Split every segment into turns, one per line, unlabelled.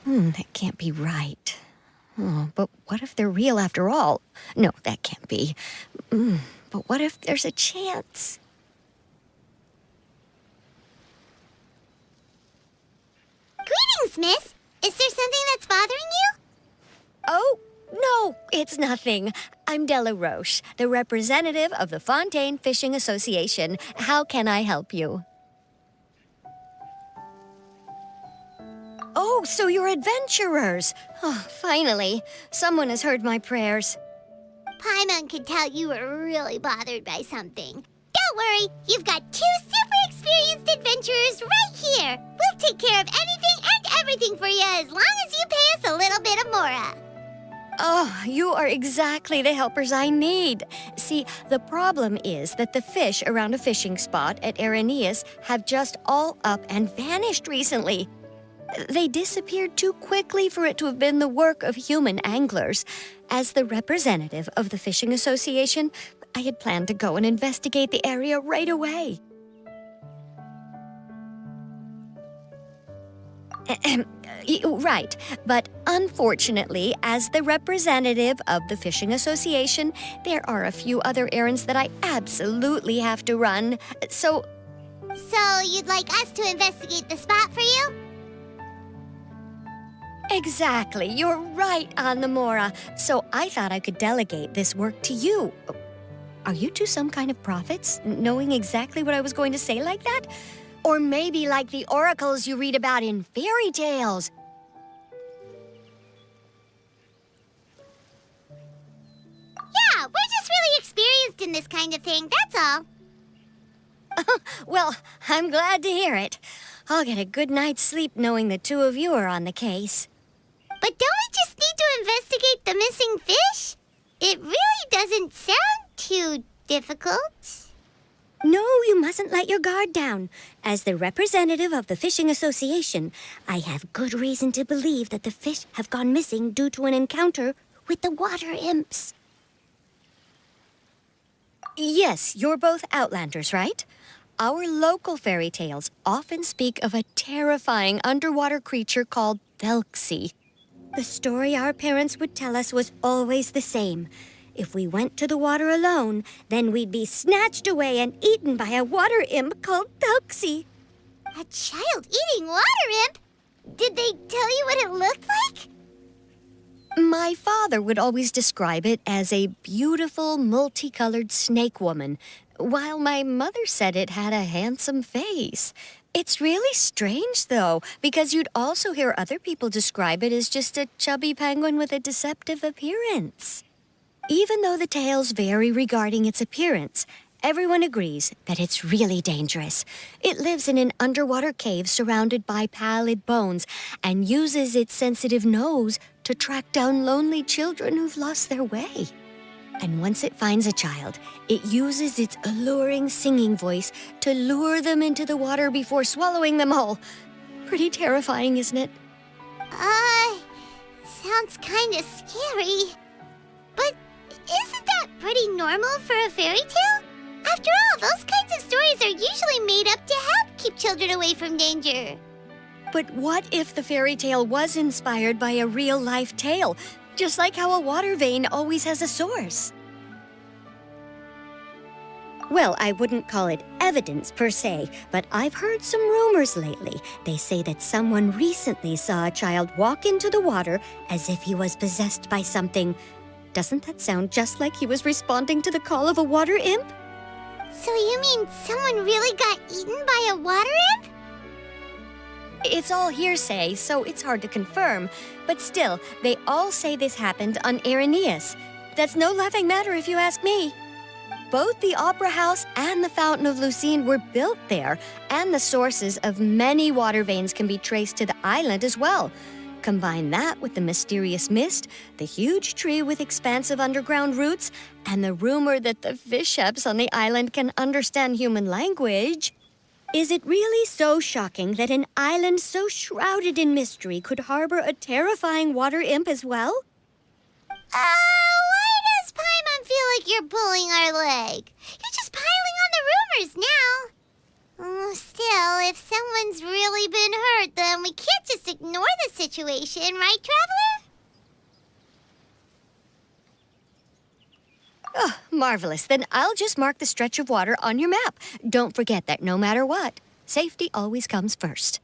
That can't be right. Oh, but what if they're real after all? No, that can't be. But what if there's a chance?
Greetings, miss. Is there something that's bothering you?
Oh, no, it's nothing. I'm Della Roche, the representative of the Fontaine Fishing Association. How can I help you? Oh, so you're adventurers. Oh, finally. Someone has heard my prayers.
Paimon could tell you were really bothered by something. Don't worry, you've got two super experienced adventurers right here. We'll take care of anything and everything for you as long as you pay us a little bit of mora.
Oh, you are exactly the helpers I need. See, the problem is that the fish around a fishing spot at Araneus have just all up and vanished recently. They disappeared too quickly for it to have been the work of human anglers. As the representative of the Fishing Association, I had planned to go and investigate the area right away. Right, but unfortunately, as the representative of the Fishing Association, there are a few other errands that I absolutely have to run. So
you'd like us to investigate the spot for you?
Exactly. You're right on the mora. So I thought I could delegate this work to you. Are you two some kind of prophets, knowing exactly what I was going to say like that? Or maybe like the oracles you read about in fairy tales?
Yeah, we're just really experienced in this kind of thing, that's all.
Well, I'm glad to hear it. I'll get a good night's sleep knowing the two of you are on the case.
But don't we just need to investigate the missing fish? It really doesn't sound too difficult.
No, you mustn't let your guard down. As the representative of the Fishing Association, I have good reason to believe that the fish have gone missing due to an encounter with the water imps. Yes, you're both Outlanders, right? Our local fairy tales often speak of a terrifying underwater creature called thelxie. The story our parents would tell us was always the same. If we went to the water alone, then we'd be snatched away and eaten by a water imp called thelxie.
A child eating water imp? Did they tell you what it looked like?
My father would always describe it as a beautiful, multicolored snake woman, while my mother said it had a handsome face. It's really strange, though, because you'd also hear other people describe it as just a chubby penguin with a deceptive appearance. Even though the tales vary regarding its appearance, everyone agrees that it's really dangerous. It lives in an underwater cave surrounded by pallid bones and uses its sensitive nose to track down lonely children who've lost their way. And once it finds a child, it uses its alluring singing voice to lure them into the water before swallowing them all. Pretty terrifying, isn't it?
Sounds kinda scary. But isn't that pretty normal for a fairy tale? After all, those kinds of stories are usually made up to help keep children away from danger.
But what if the fairy tale was inspired by a real-life tale? Just like how a water vein always has a source. Well, I wouldn't call it evidence per se, but I've heard some rumors lately. They say that someone recently saw a child walk into the water as if he was possessed by something. Doesn't that sound just like he was responding to the call of a water imp?
So you mean someone really got eaten by a water imp?
It's all hearsay, so it's hard to confirm. But still, they all say this happened on Irenaeus. That's no laughing matter if you ask me. Both the Opera House and the Fountain of Lucine were built there, and the sources of many water veins can be traced to the island as well. Combine that with the mysterious mist, the huge tree with expansive underground roots, and the rumor that the fish-heps on the island can understand human language. Is it really so shocking that an island so shrouded in mystery could harbor a terrifying water imp as well?
Why does Paimon feel like you're pulling our leg? You're just piling on the rumors now. Still, if someone's really been hurt, then we can't just ignore the situation, right, Traveler?
Oh, marvelous. Then I'll just mark the stretch of water on your map. Don't forget that no matter what, safety always comes first.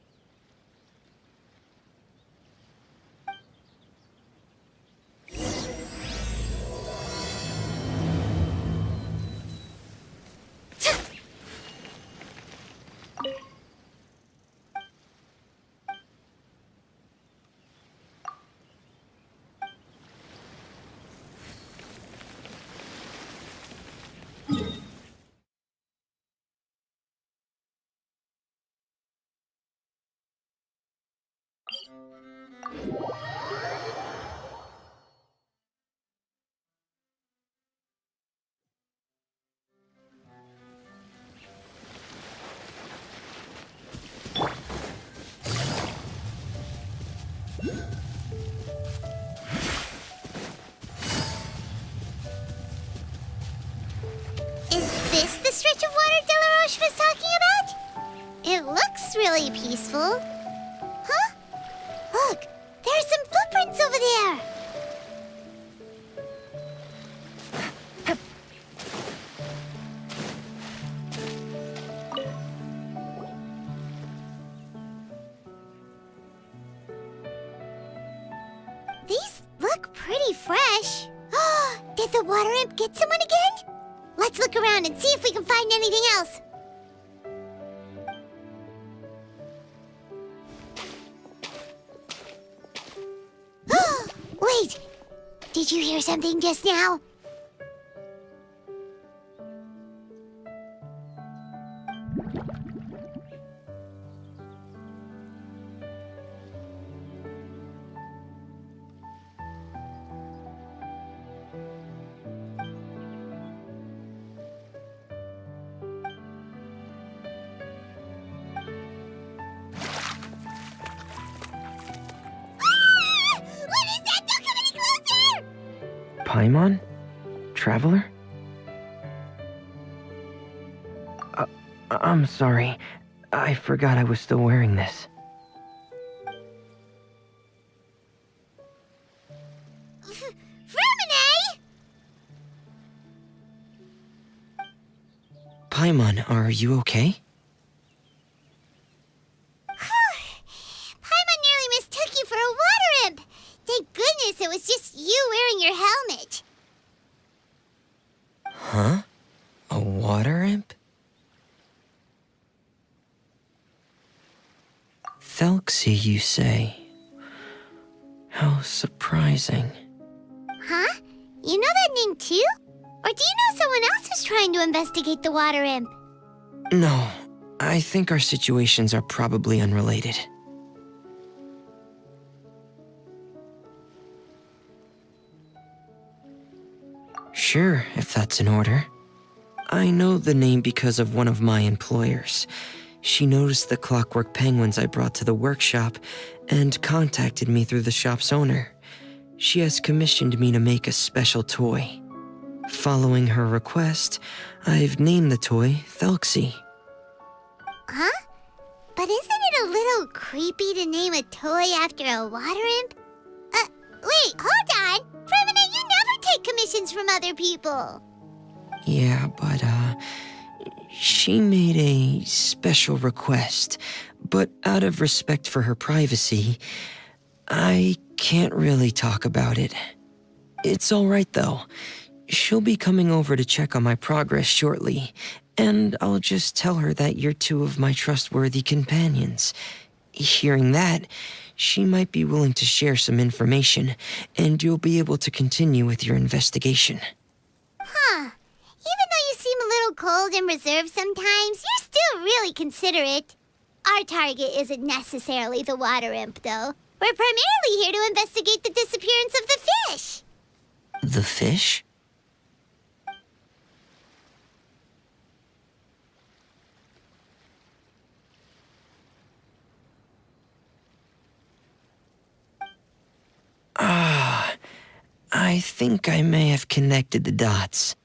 Is this the stretch of water Delaroche was talking about? It looks really peaceful. Huh? Look, there's some footprints over there. These look pretty fresh. Did the water imp get someone again? Let's look around and see if we can find anything else. Wait! Did you hear something just now?
Paimon? Traveler? I'm sorry. I forgot I was still wearing this.
Fremine!
Paimon, are you okay?
Paimon nearly mistook you for a water imp. Thank goodness it was just you wearing your helmet.
Huh? A water imp? Thelxie, you say? How surprising.
Huh? You know that name too? Or do you know someone else is trying to investigate the water imp?
No, I think our situations are probably unrelated. Sure, if that's in order. I know the name because of one of my employers. She noticed the clockwork penguins I brought to the workshop and contacted me through the shop's owner. She has commissioned me to make a special toy. Following her request, I've named the toy thelxie.
Huh? But isn't it a little creepy to name a toy after a water imp? Wait, hold on! Fremine, you never take commissions from other people!
Yeah, but, she made a special request, but out of respect for her privacy, I can't really talk about it. It's all right, though. She'll be coming over to check on my progress shortly, and I'll just tell her that you're two of my trustworthy companions. Hearing that, she might be willing to share some information, and you'll be able to continue with your investigation.
Huh. Even though you seem a little cold and reserved sometimes, you're still really considerate. Our target isn't necessarily the water imp, though. We're primarily here to investigate the disappearance of the fish.
The fish? I think I may have connected the dots.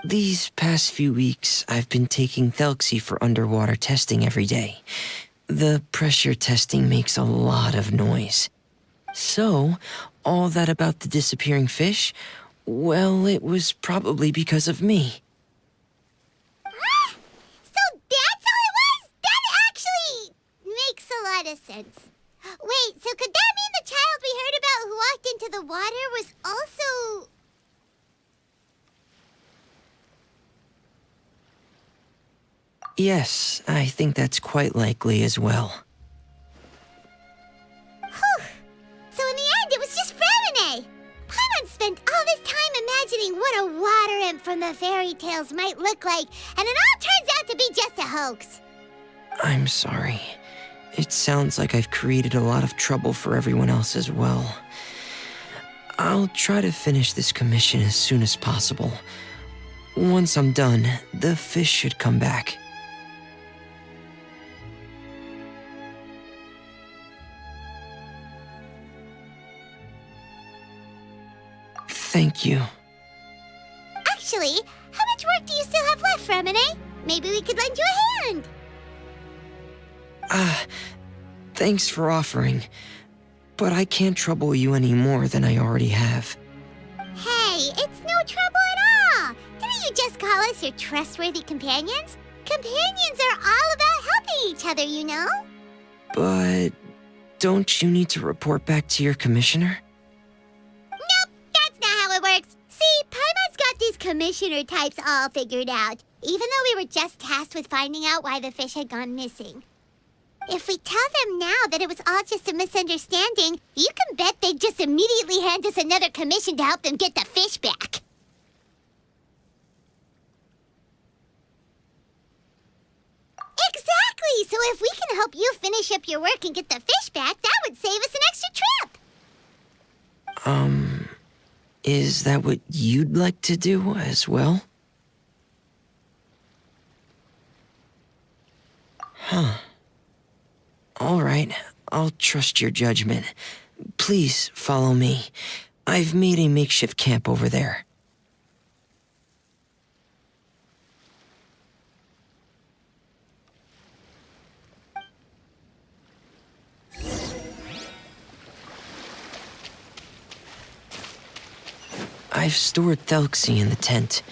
These past few weeks, I've been taking thelxie for underwater testing every day. The pressure testing makes a lot of noise. So, all that about the disappearing fish? Well, it was probably because of me.
So that's how it was? That actually makes a lot of sense. Wait, so could that mean the child we heard about who walked into the water was also...
Yes, I think that's quite likely as well.
Whew. So in the end, it was just Fremine. Paimon spent all this time imagining what a water imp from the fairy tales might look like, and it all turns out to be just a hoax.
I'm sorry. It sounds like I've created a lot of trouble for everyone else as well. I'll try to finish this commission as soon as possible. Once I'm done, the fish should come back. Thank you.
Actually, how much work do you still have left, Fremine? Maybe we could lend you a hand.
Thanks for offering, but I can't trouble you any more than I already have.
Hey, it's no trouble at all. Didn't you just call us your trustworthy companions? Companions are all about helping each other, you know?
But don't you need to report back to your commissioner?
Nope, that's not how it works. See, Paimon's got these commissioner types all figured out, even though we were just tasked with finding out why the fish had gone missing. If we tell them now that it was all just a misunderstanding, you can bet they'd just immediately hand us another commission to help them get the fish back. Exactly! So if we can help you finish up your work and get the fish back, that would save us an extra trip!
Is that what you'd like to do as well? Huh. All right, I'll trust your judgment. Please follow me. I've made a makeshift camp over there. I've stored thelxie in the tent.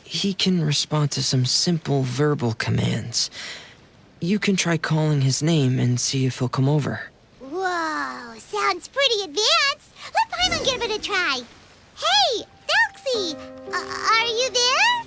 He can respond to some simple verbal commands. You can try calling his name and see if he'll come over.
Whoa, sounds pretty advanced. Let Paimon give it a try. Hey, thelxie, are you there?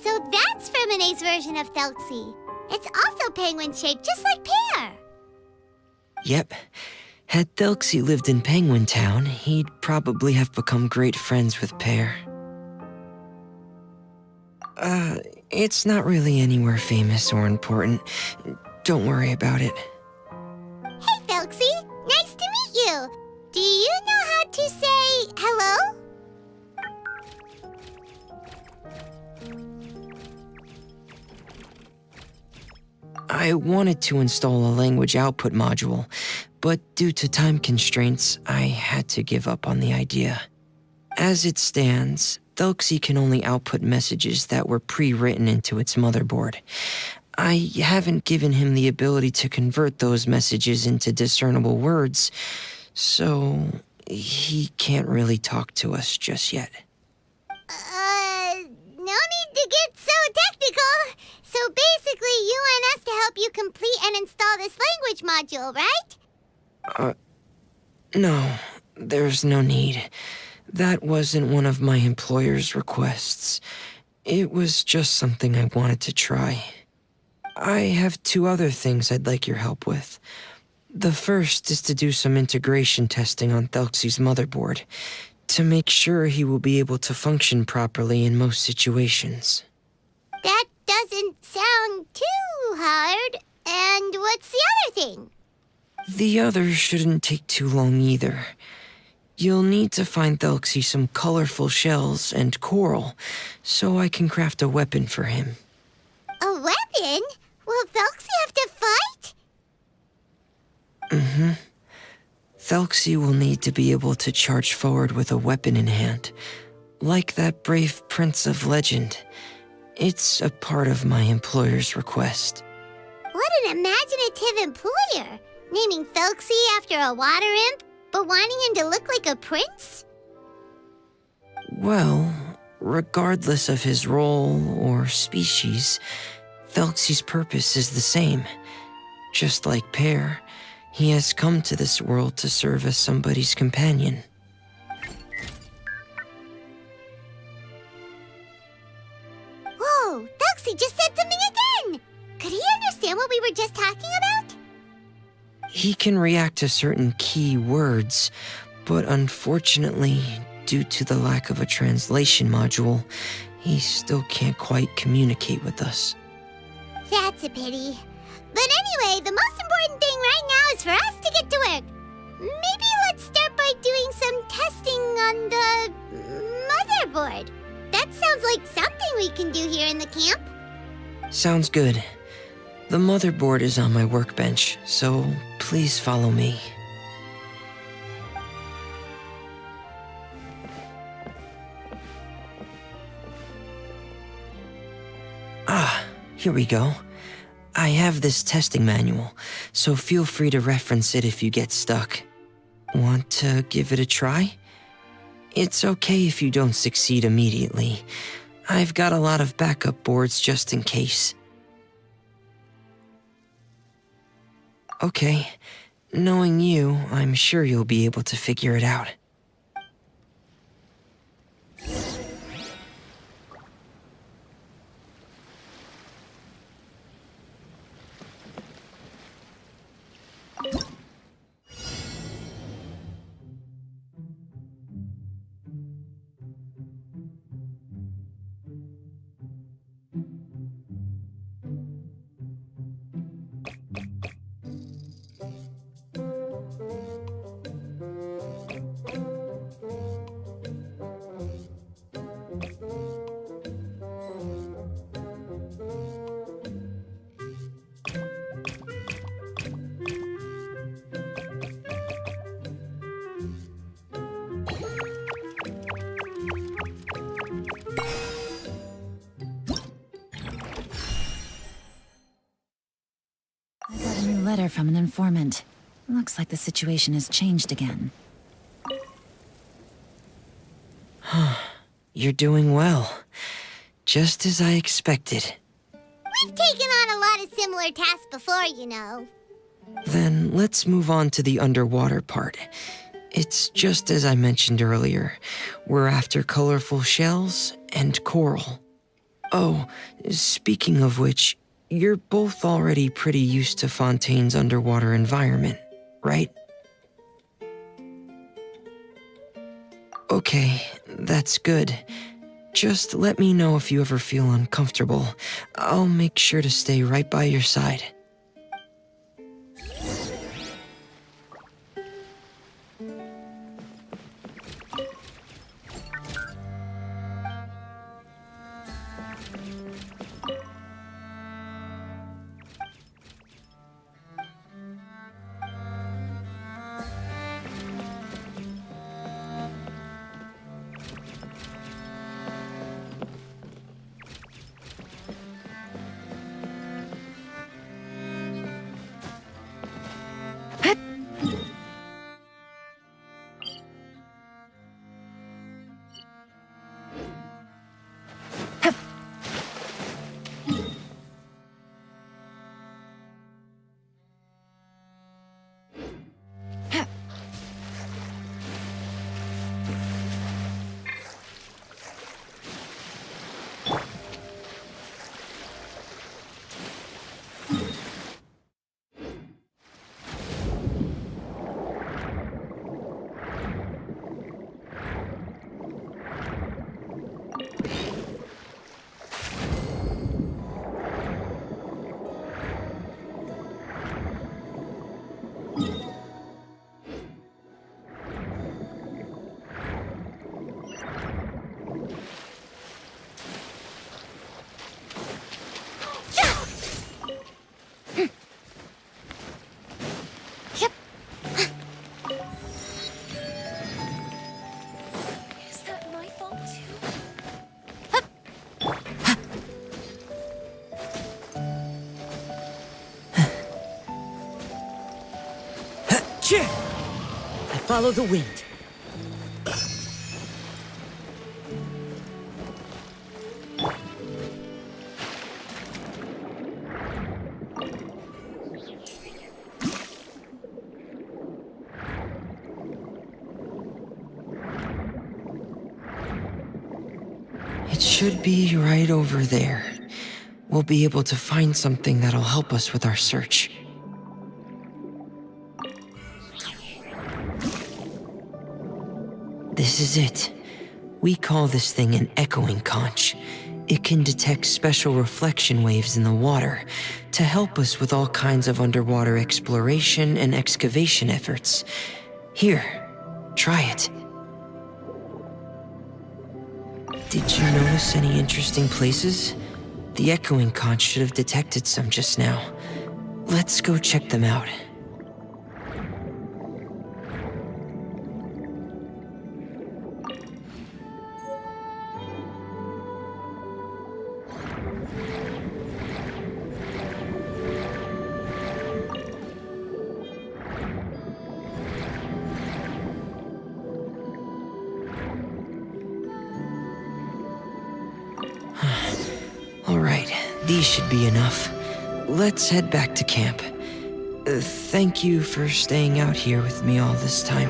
So that's Fremine's version of thelxie. It's also penguin-shaped, just like Pear.
Yep. Had thelxie lived in Penguin Town, he'd probably have become great friends with Pear. It's not really anywhere famous or important. Don't worry about it.
Hey, thelxie. Nice to meet you. Do you know how to say hello?
I wanted to install a language output module, but due to time constraints, I had to give up on the idea. As it stands, thelxie can only output messages that were pre-written into its motherboard. I haven't given him the ability to convert those messages into discernible words, so he can't really talk to us just yet.
No need to get so technical. So basically, you want us to help you complete and install this language module, right?
No, there's no need. That wasn't one of my employer's requests. It was just something I wanted to try. I have 2 other things I'd like your help with. The first is to do some integration testing on thelxie's motherboard, to make sure he will be able to function properly in most situations.
That doesn't sound too hard. And what's the other thing?
The other shouldn't take too long either. You'll need to find thelxie some colorful shells and coral, so I can craft a weapon for him.
A weapon? Will thelxie have to fight?
Thelxie will need to be able to charge forward with a weapon in hand, like that brave prince of legend. It's a part of my employer's request.
What an imaginative employer! Naming thelxie after a water imp, but wanting him to look like a prince?
Well, regardless of his role or species, thelxie's purpose is the same. Just like Pear, he has come to this world to serve as somebody's companion.
Whoa, thelxie just said something again! Could he understand what we were just talking about?
He can react to certain key words, but unfortunately, due to the lack of a translation module, he still can't quite communicate with us.
That's a pity. But anyway, the most important thing right now is for us to get to work. Maybe let's start by doing some testing on the motherboard. That sounds like something we can do here in the camp.
Sounds good. The motherboard is on my workbench, so please follow me. Here we go. I have this testing manual, so feel free to reference it if you get stuck. Want to give it a try? It's okay if you don't succeed immediately. I've got a lot of backup boards just in case. Okay, knowing you, I'm sure you'll be able to figure it out.
I got a new letter from an informant. Looks like the situation has changed again.
You're doing well. Just as I expected.
We've taken on a lot of similar tasks before, you know.
Then let's move on to the underwater part. It's just as I mentioned earlier. We're after colorful shells and coral. Oh, speaking of which, you're both already pretty used to Fontaine's underwater environment, right? Okay, that's good. Just let me know if you ever feel uncomfortable. I'll make sure to stay right by your side.
Is that my fault too?
I follow the wind.
It should be right over there. We'll be able to find something that'll help us with our search. This is it. We call this thing an echoing conch. It can detect special reflection waves in the water to help us with all kinds of underwater exploration and excavation efforts. Here, try it. Did you notice any interesting places? The echoing conch should have detected some just now. Let's go check them out. All right, these should be enough. Let's head back to camp. Thank you for staying out here with me all this time.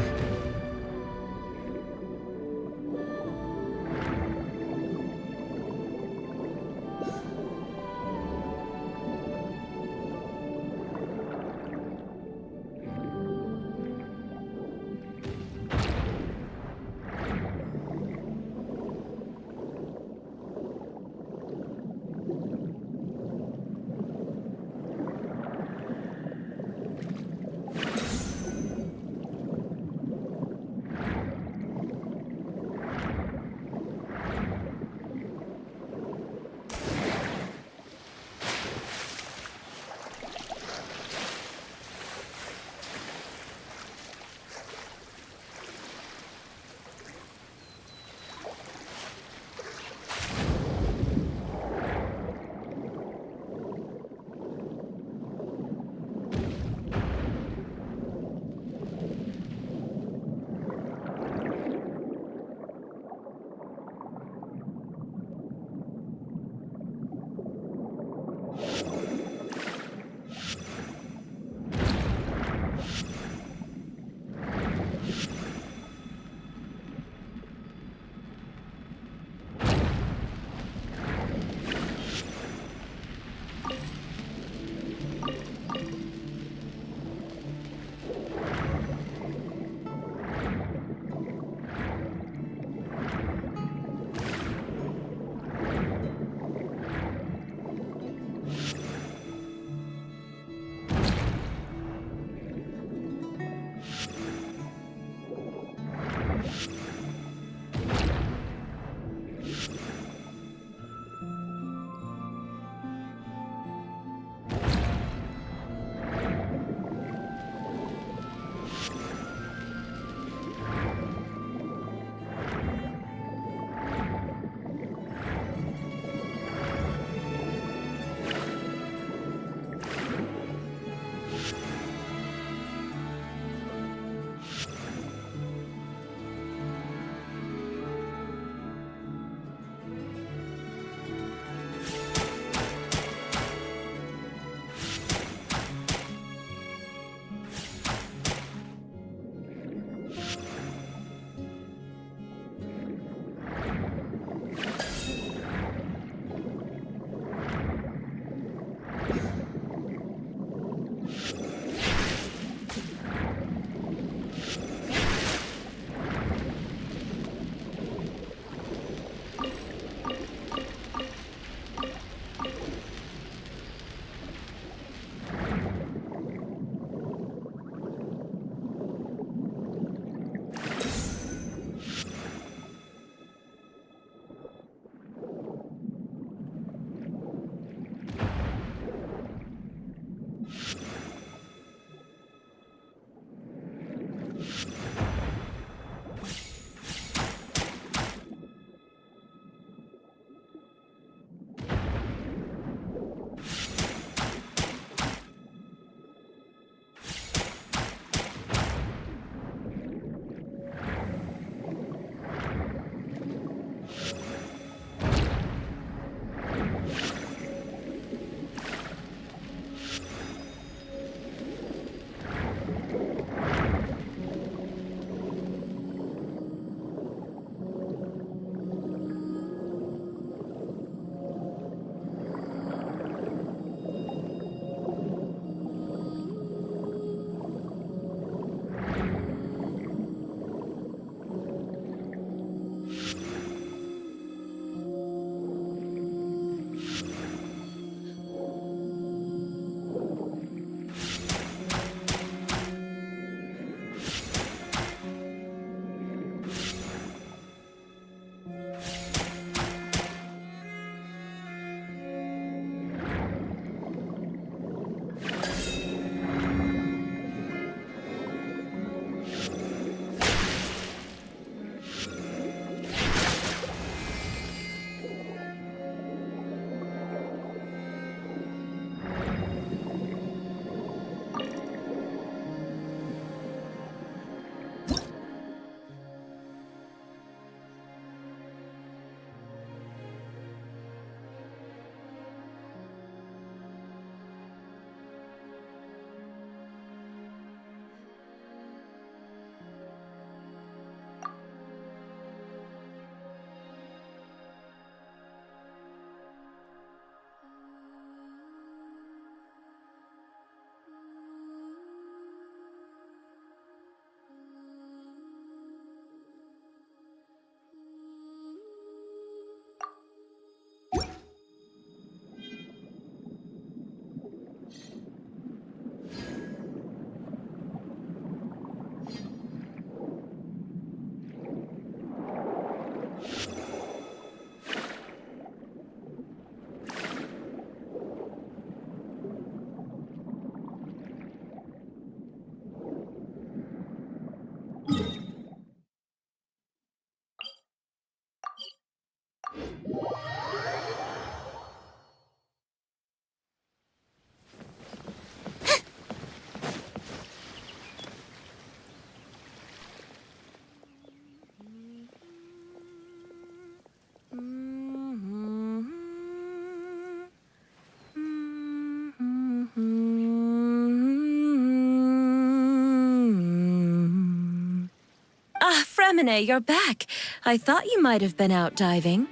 Fremine, you're back. I thought you might have been out diving.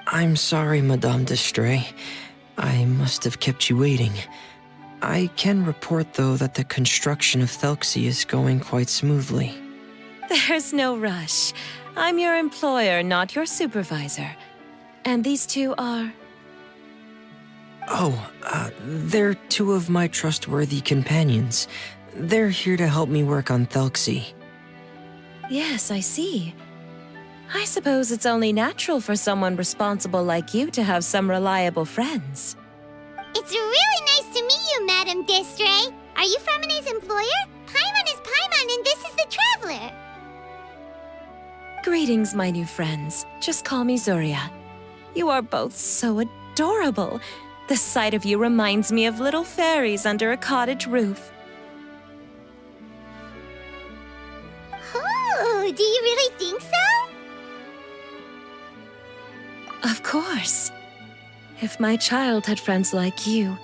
I'm sorry, Madame d'Estray. I must have kept you waiting. I can report, though, that the construction of thelxie is going quite smoothly.
There's no rush. I'm your employer, not your supervisor. And these two are...
Oh, they're two of my trustworthy companions. They're here to help me work on thelxie.
Yes, I see. I suppose it's only natural for someone responsible like you to have some reliable friends.
It's really nice to meet you, Madame d'Estray. Are you Fremine's employer? Paimon is Paimon, and this is the Traveler.
Greetings, my new friends. Just call me Zuria. You are both so adorable. The sight of you reminds me of little fairies under a cottage roof.
Oh, do you really think so?
Of course. If my child had friends like you,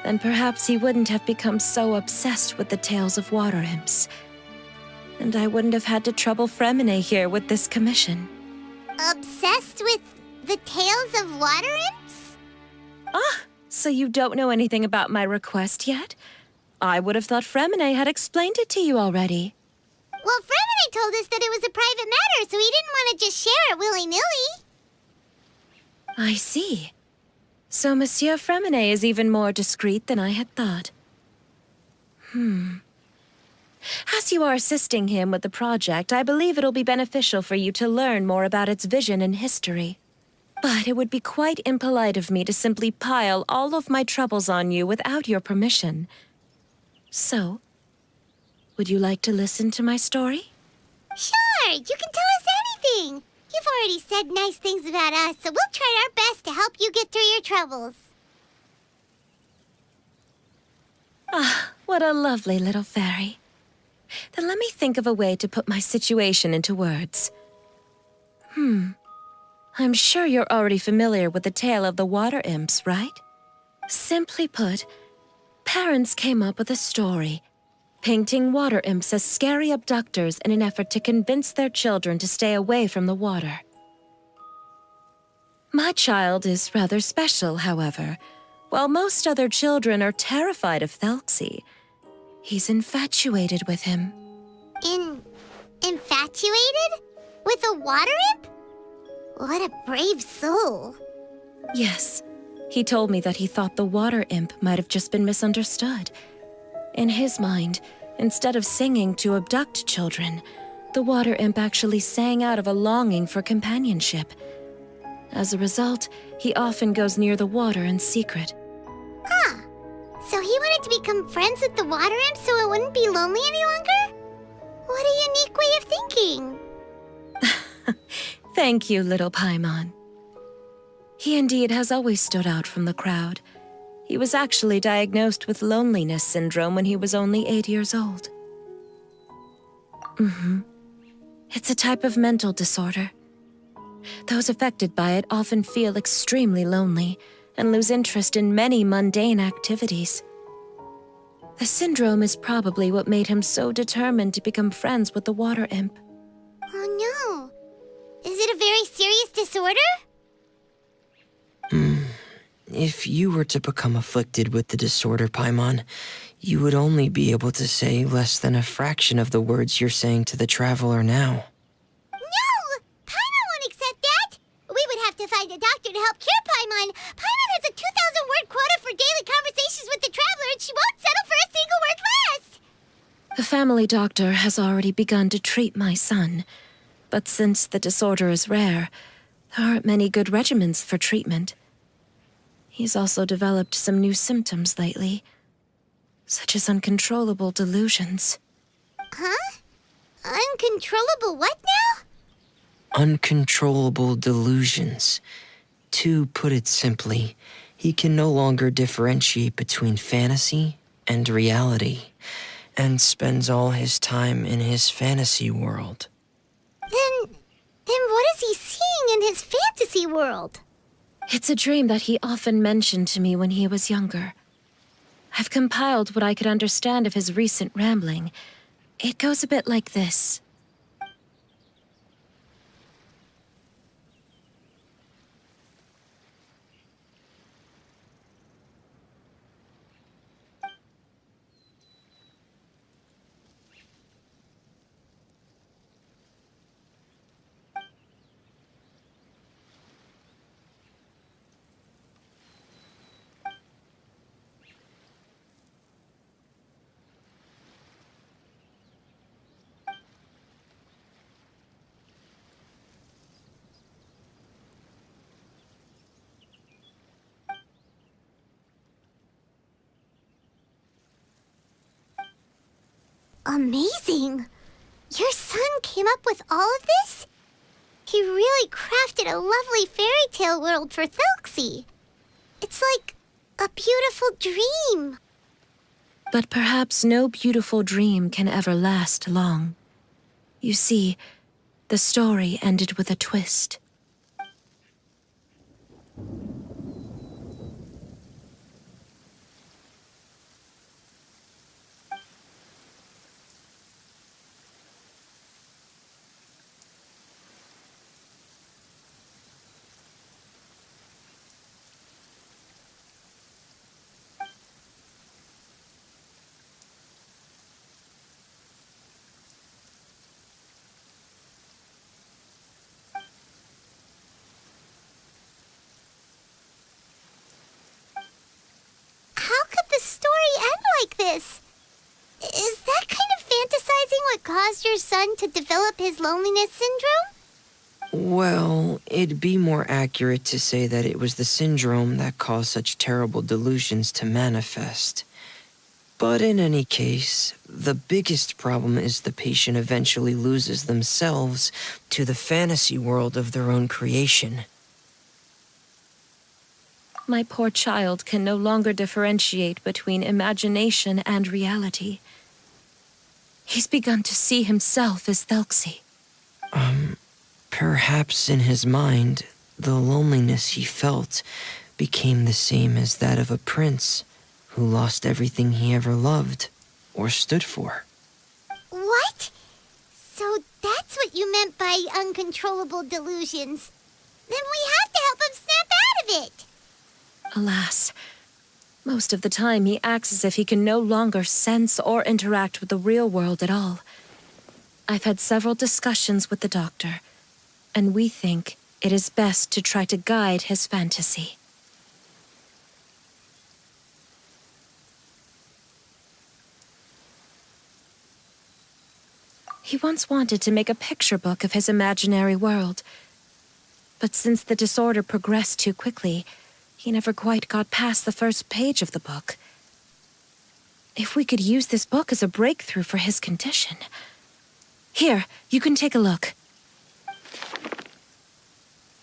then perhaps he wouldn't have become so obsessed with the tales of water imps. And I wouldn't have had to trouble Fremine here with this commission.
Obsessed with the tales of water imps?
Ah, so you don't know anything about my request yet? I would have thought Fremine had explained it to you already.
Well, Fremine told us that it was a private matter, so he didn't want to just share it willy-nilly.
I see. So Monsieur Fremine is even more discreet than I had thought. As you are assisting him with the project, I believe it'll be beneficial for you to learn more about its vision and history. But it would be quite impolite of me to simply pile all of my troubles on you without your permission. So, would you like to listen to my story?
Sure, you can tell us anything. You've already said nice things about us, so we'll try our best to help you get through your troubles.
Ah, what a lovely little fairy. Then let me think of a way to put my situation into words. I'm sure you're already familiar with the tale of the water imps, right? Simply put, parents came up with a story, painting water imps as scary abductors in an effort to convince their children to stay away from the water. My child is rather special, however. While most other children are terrified of thelxie, he's infatuated with him.
Infatuated? With a water imp? What a brave soul.
Yes, he told me that he thought the water imp might have just been misunderstood. In his mind, instead of singing to abduct children, the water imp actually sang out of a longing for companionship. As a result, he often goes near the water in secret.
Huh. So he wanted to become friends with the water imp so it wouldn't be lonely any longer? What a unique way of thinking.
Thank you, little Paimon. He indeed has always stood out from the crowd. He was actually diagnosed with loneliness syndrome when he was only 8 years old. It's a type of mental disorder. Those affected by it often feel extremely lonely and lose interest in many mundane activities. The syndrome is probably what made him so determined to become friends with the water imp.
Oh no. Is it a very serious disorder?
If you were to become afflicted with the disorder, Paimon, you would only be able to say less than a fraction of the words you're saying to the Traveler now.
No! Paimon won't accept that! We would have to find a doctor to help cure Paimon. Paimon has a 2,000-word quota for daily conversations with the Traveler, and she won't settle for a single word less!
The family doctor has already begun to treat my son, but since the disorder is rare, there aren't many good regimens for treatment. He's also developed some new symptoms lately, such as uncontrollable delusions.
Huh? Uncontrollable what now?
Uncontrollable delusions. To put it simply, he can no longer differentiate between fantasy and reality, and spends all his time in his fantasy world.
Then what is he seeing in his fantasy world?
It's a dream that he often mentioned to me when he was younger. I've compiled what I could understand of his recent rambling. It goes a bit like this.
amazing. Your son came up with all of this? He really crafted a lovely fairy tale world for thelxie. It's like a beautiful dream.
But perhaps no beautiful dream can ever last long. You see, the story ended with a twist.
How could the story end like this? Is that kind of fantasizing what caused your son to develop his loneliness syndrome?
Well, it'd be more accurate to say that it was the syndrome that caused such terrible delusions to manifest. But in any case, the biggest problem is the patient eventually loses themselves to the fantasy world of their own creation.
My poor child can no longer differentiate between imagination and reality. He's begun to see himself as thelxie.
Perhaps in his mind, the loneliness he felt became the same as that of a prince who lost everything he ever loved or stood for.
What? So that's what you meant by uncontrollable delusions. Then we have to help him snap out of it.
Alas, most of the time he acts as if he can no longer sense or interact with the real world at all. I've had several discussions with the doctor, and we think it is best to try to guide his fantasy. He once wanted to make a picture book of his imaginary world, but since the disorder progressed too quickly, he never quite got past the first page of the book. If we could use this book as a breakthrough for his condition. Here, you can take a look.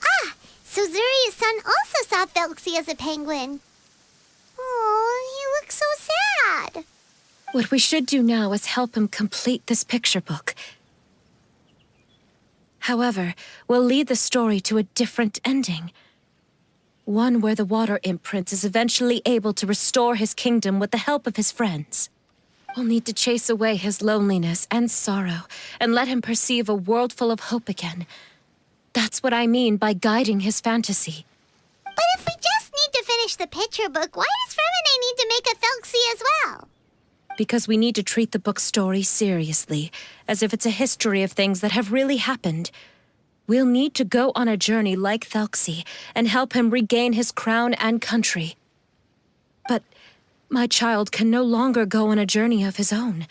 Ah, so Zuria's son also saw thelxie as a penguin. Oh, he looks so sad.
What we should do now is help him complete this picture book. However, we'll lead the story to a different ending. One where the water imp prince is eventually able to restore his kingdom with the help of his friends. We'll need to chase away his loneliness and sorrow and let him perceive a world full of hope again. That's what I mean by guiding his fantasy.
But if we just need to finish the picture book, why does Fremine need to make a thelxie as well?
Because we need to treat the book's story seriously, as if it's a history of things that have really happened. We'll need to go on a journey like thelxie and help him regain his crown and country. But my child can no longer go on a journey of his own.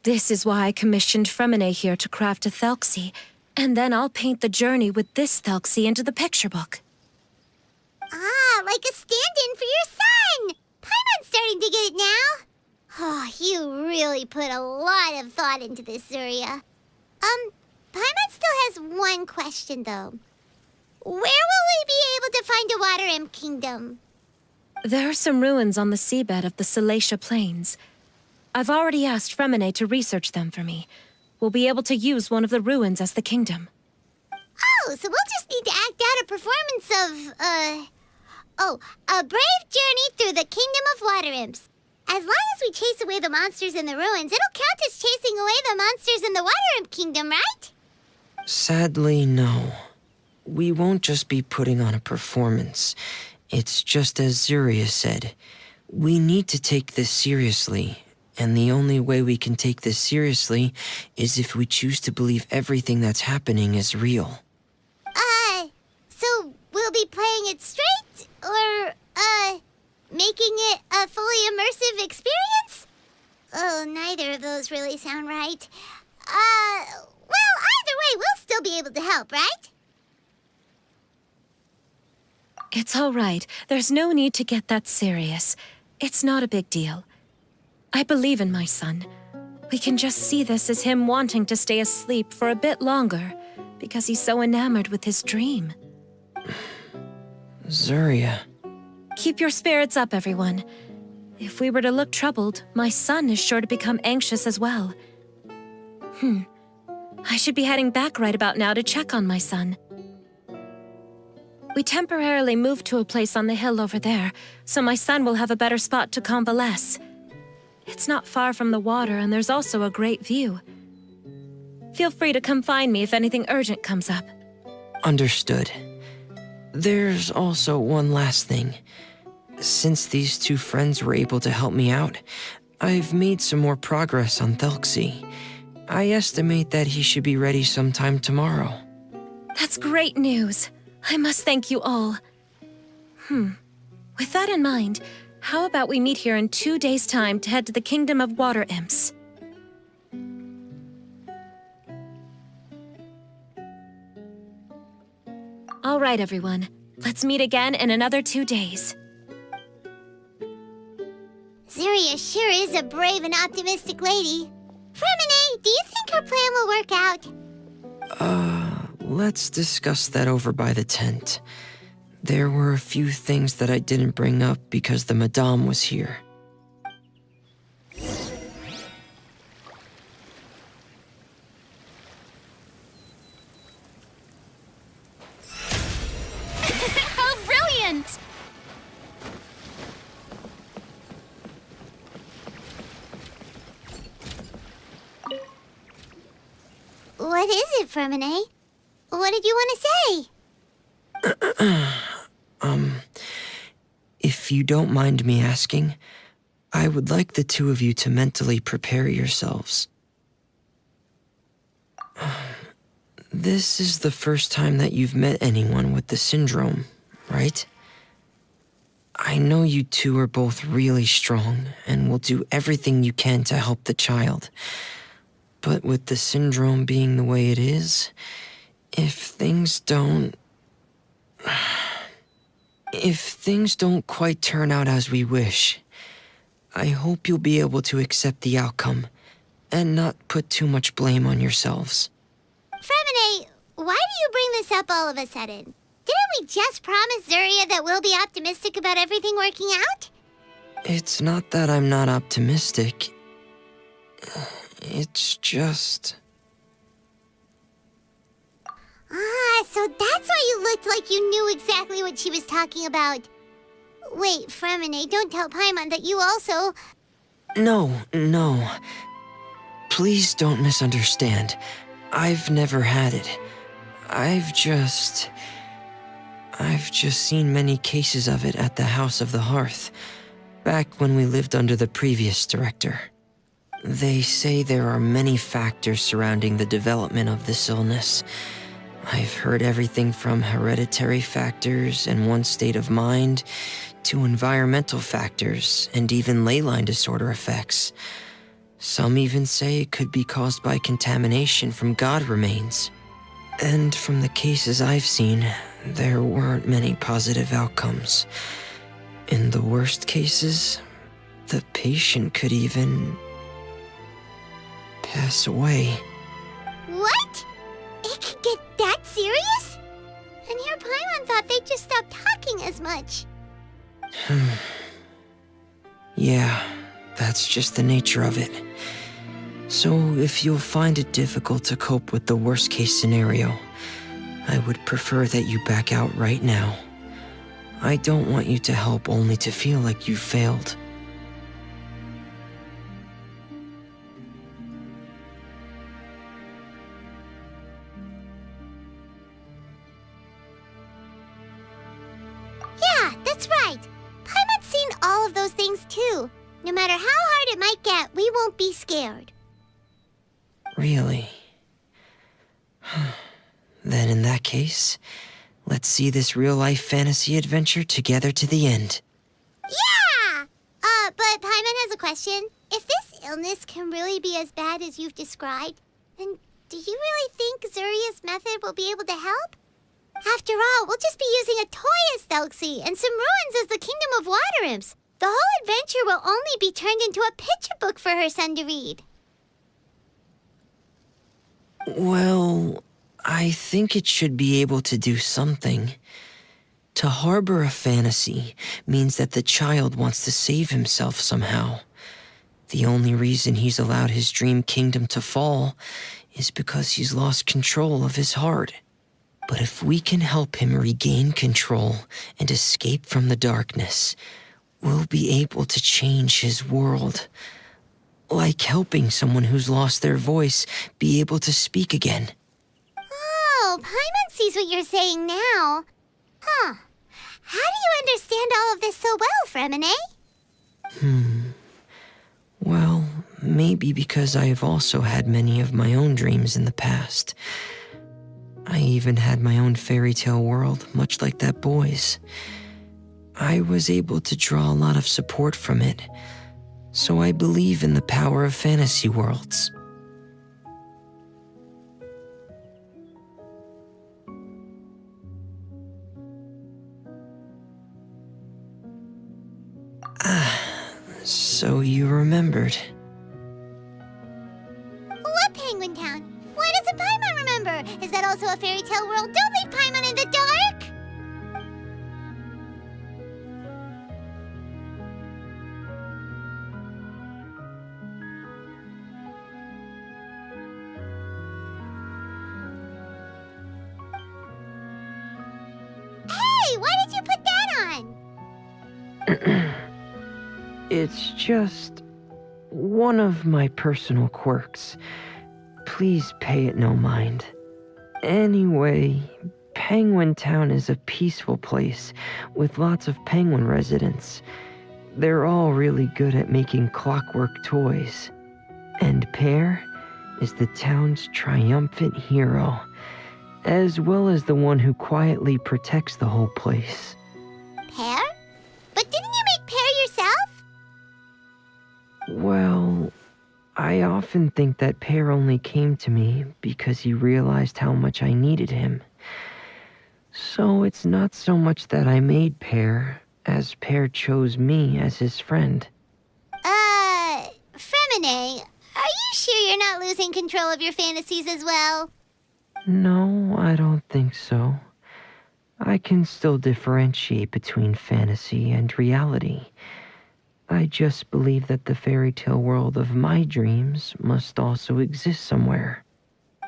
This is why I commissioned Fremine here to craft a thelxie, and then I'll paint the journey with this thelxie into the picture book.
Ah, like a stand-in for your son! Paimon's starting to get it now. Oh, you really put a lot of thought into this, Zuria. Paimon still has one question, though. Where will we be able to find a water imp kingdom?
There are some ruins on the seabed of the Salacia Plains. I've already asked Fremine to research them for me. We'll be able to use one of the ruins as the kingdom.
Oh, so we'll just need to act out a performance of, a brave journey through the kingdom of water imps. As long as we chase away the monsters in the ruins, it'll count as chasing away the monsters in the water imp kingdom, right?
Sadly, no. We won't just be putting on a performance. It's just as Zuria said. We need to take this seriously, and the only way we can take this seriously is if we choose to believe everything that's happening is real.
So we'll be playing it straight, or, making it a fully immersive experience? Oh, neither of those really sound right. Well, either way, we'll still be able to help, right?
It's all right. There's no need to get that serious. It's not a big deal. I believe in my son. We can just see this as him wanting to stay asleep for a bit longer because he's so enamored with his dream.
Zuria.
Keep your spirits up, everyone. If we were to look troubled, my son is sure to become anxious as well. I should be heading back right about now to check on my son. We temporarily moved to a place on the hill over there, so my son will have a better spot to convalesce. It's not far from the water, and there's also a great view. Feel free to come find me if anything urgent comes up.
Understood. There's also one last thing. Since these two friends were able to help me out, I've made some more progress on thelxie. I estimate that he should be ready sometime tomorrow.
That's great news. I must thank you all. With that in mind, how about we meet here in 2 days' time to head to the Kingdom of Water Imps? All right, everyone. Let's meet again in another 2 days.
Zuria sure is a brave and optimistic lady. Fremine, do you think her plan will work out?
Let's discuss that over by the tent. There were a few things that I didn't bring up because the Madame was here.
How brilliant!
What is it, Fremine? What did you want to say?
If you don't mind me asking, I would like the two of you to mentally prepare yourselves. This is the first time that you've met anyone with the syndrome, right? I know you two are both really strong and will do everything you can to help the child. But with the syndrome being the way it is, if things don't quite turn out as we wish, I hope you'll be able to accept the outcome and not put too much blame on yourselves.
Fremine, why do you bring this up all of a sudden? Didn't we just promise Zuria that we'll be optimistic about everything working out?
It's not that I'm not optimistic. It's just...
So that's why you looked like you knew exactly what she was talking about. Wait, Fremine, don't tell Paimon that you also...
No. Please don't misunderstand. I've never had it. I've just seen many cases of it at the House of the Hearth, back when we lived under the previous director. They say there are many factors surrounding the development of this illness. I've heard everything from hereditary factors and one's state of mind, to environmental factors and even ley line disorder effects. Some even say it could be caused by contamination from god remains. And from the cases I've seen, there weren't many positive outcomes. In the worst cases, the patient could even pass away.
What? It could get that serious? And here Paimon thought they'd just stop talking as much.
Yeah, that's just the nature of it. So if you'll find it difficult to cope with the worst case scenario, I would prefer that you back out right now. I don't want you to help only to feel like you've failed.
Yeah, that's right. Paimon's seen all of those things too. No matter how hard it might get, we won't be scared.
Really? Then in that case, let's see this real-life fantasy adventure together to the end.
Yeah! But Paimon has a question. If this illness can really be as bad as you've described, then do you really think Zuria's method will be able to help? After all, we'll just be using a toy as thelxie and some ruins as the Kingdom of Water Imps. The whole adventure will only be turned into a picture book for her son to read.
Well, I think it should be able to do something. To harbor a fantasy means that the child wants to save himself somehow. The only reason he's allowed his dream kingdom to fall is because he's lost control of his heart. But if we can help him regain control and escape from the darkness, we'll be able to change his world. Like helping someone who's lost their voice be able to speak again.
Oh, Paimon sees what you're saying now. Huh. How do you understand all of this so well, Fremine?
Well, maybe because I have also had many of my own dreams in the past. I even had my own fairy tale world, much like that boy's. I was able to draw a lot of support from it, so I believe in the power of fantasy worlds. So you remembered.
What Penguin Town? Why doesn't Paimon remember? Is that also a fairy tale world? Don't leave Paimon in the dark! Hey, why did you put that on?
It's just one of my personal quirks. Please pay it no mind. Anyway, Penguin Town is a peaceful place with lots of penguin residents. They're all really good at making clockwork toys. And Pear is the town's triumphant hero, as well as the one who quietly protects the whole place.
Pear? But didn't you make Pear yourself?
Well, I often think that Pear only came to me because he realized how much I needed him. So it's not so much that I made Pear, as Pear chose me as his friend.
Fremine, are you sure you're not losing control of your fantasies as well?
No, I don't think so. I can still differentiate between fantasy and reality. I just believe that the fairy tale world of my dreams must also exist somewhere.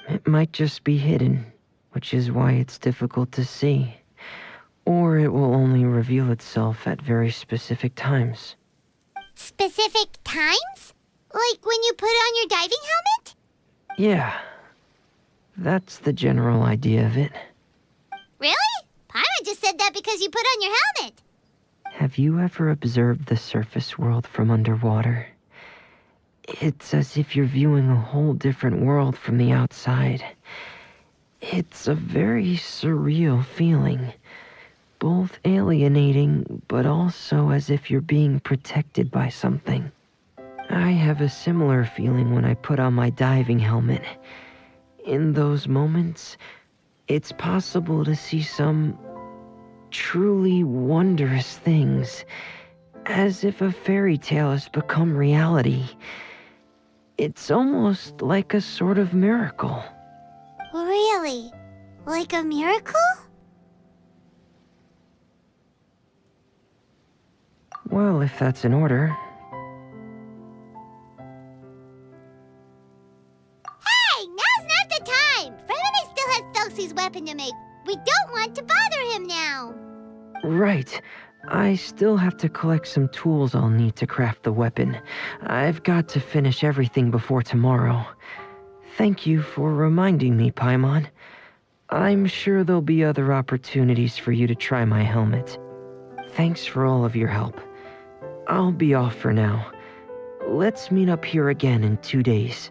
It might just be hidden, which is why it's difficult to see. Or it will only reveal itself at very specific times.
Specific times? Like when you put on your diving helmet?
Yeah, that's the general idea of it.
Really? Paimon just said that because you put on your helmet.
Have you ever observed the surface world from underwater? It's as if you're viewing a whole different world from the outside. It's a very surreal feeling. Both alienating, but also as if you're being protected by something. I have a similar feeling when I put on my diving helmet. In those moments, it's possible to see some truly wondrous things, as if a fairy tale has become reality. It's almost like a sort of miracle.
Really? Like a miracle?
Well, if that's in order.
Hey, now's not the time! Fremine still has thelxie's weapon to make. We don't want to bother him now.
Right. I still have to collect some tools I'll need to craft the weapon. I've got to finish everything before tomorrow. Thank you for reminding me, Paimon. I'm sure there'll be other opportunities for you to try my helmet. Thanks for all of your help. I'll be off for now. Let's meet up here again in 2 days.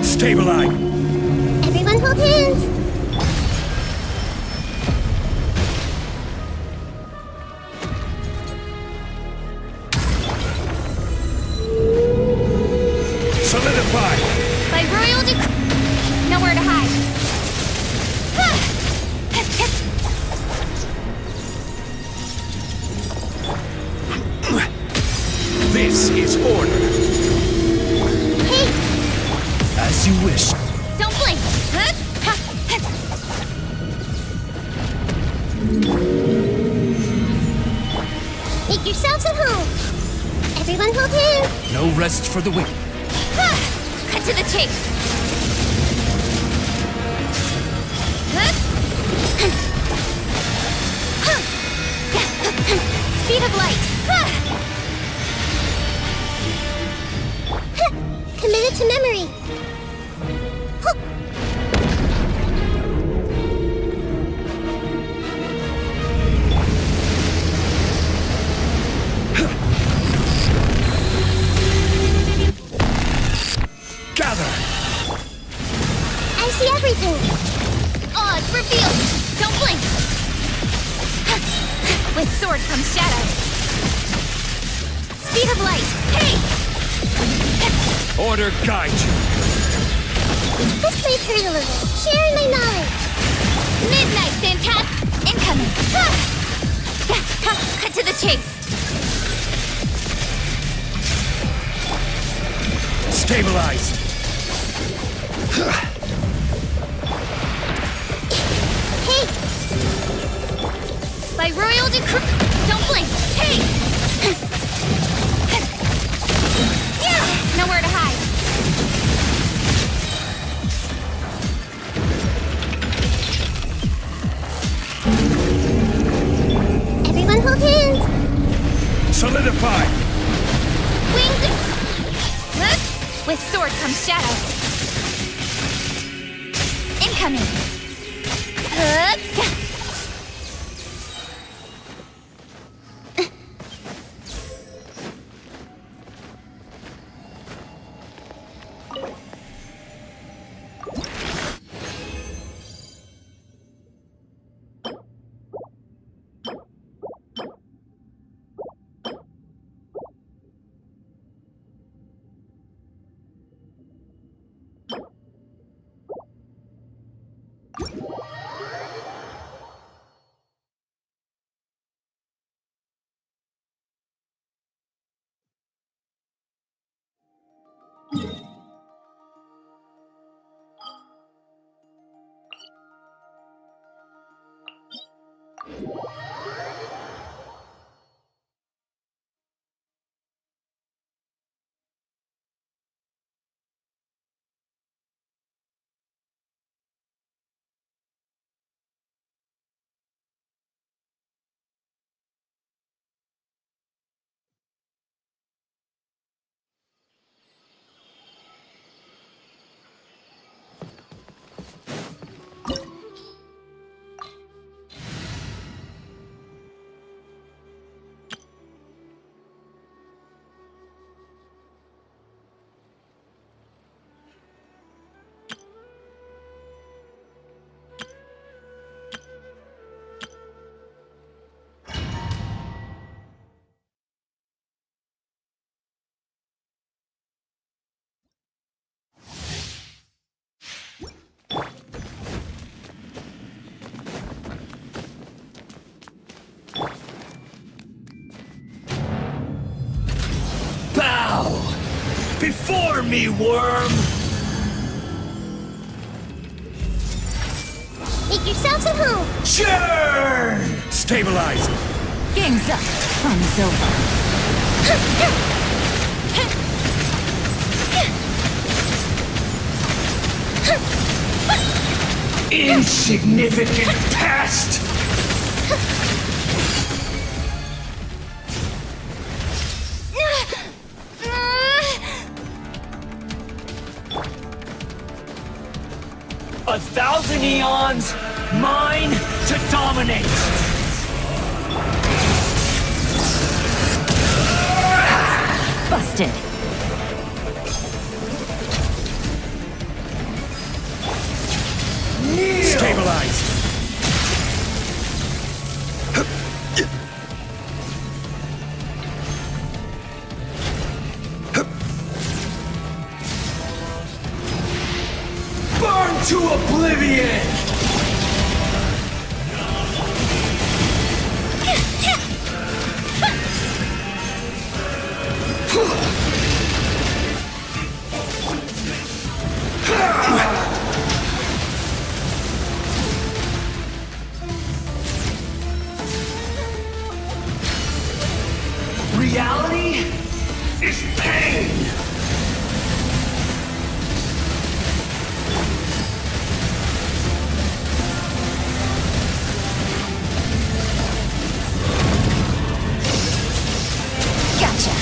Stabilize!
Everyone hold hands.
Solidify!
By royal decree. Nowhere to hide.
This is order.
Hey,
As you wish.
don't blink. Make yourselves at home. Everyone hold hands.
No rest for the wicked.
Cut to the chase. Speed of light. Committed to memory.
Gather!
I see everything. Odds revealed. Don't blink. With sword comes shadow. Speed of light. Hey!
Order guide you.
This may hurt a little. Sharing my knowledge. Midnight, Phantasm. Incoming. Cut to the chase.
Stabilize!
Hey! By royal decree. Don't blink. Hey! Yeah! Nowhere to hide. Everyone hold hands.
Solidify!
Wings and... With sword comes shadow. Incoming.
before me, worm!
Make yourselves at home.
Churn! Stabilize!
Game's up. Fun's over.
Insignificant pest! 1,000 eons, mine to dominate!
Busted.
Stabilize! Burn to oblivion! Reality is pain!
Gotcha.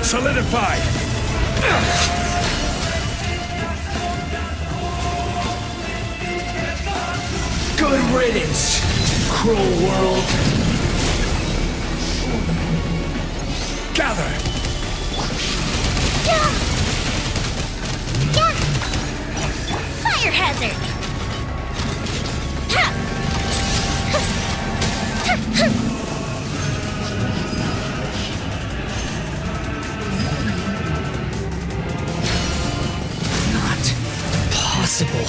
Solidify! Good riddance, cruel world! Gather!
Fire hazard.
Not possible.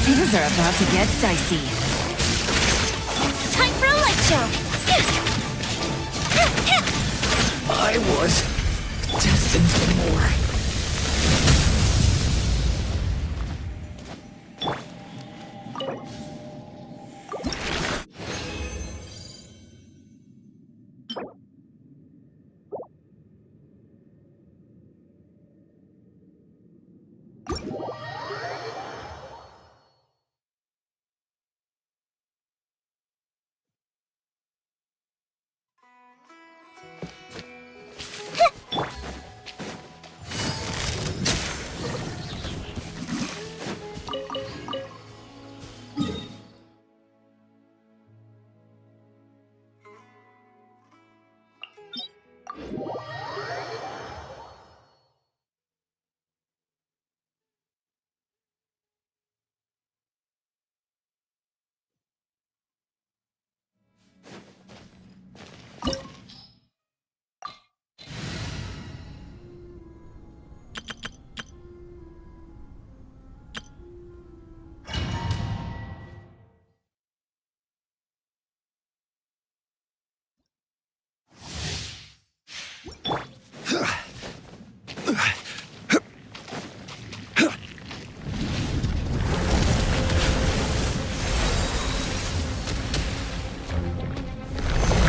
Things are about to get dicey.
Time for a light show.
I was destined for more.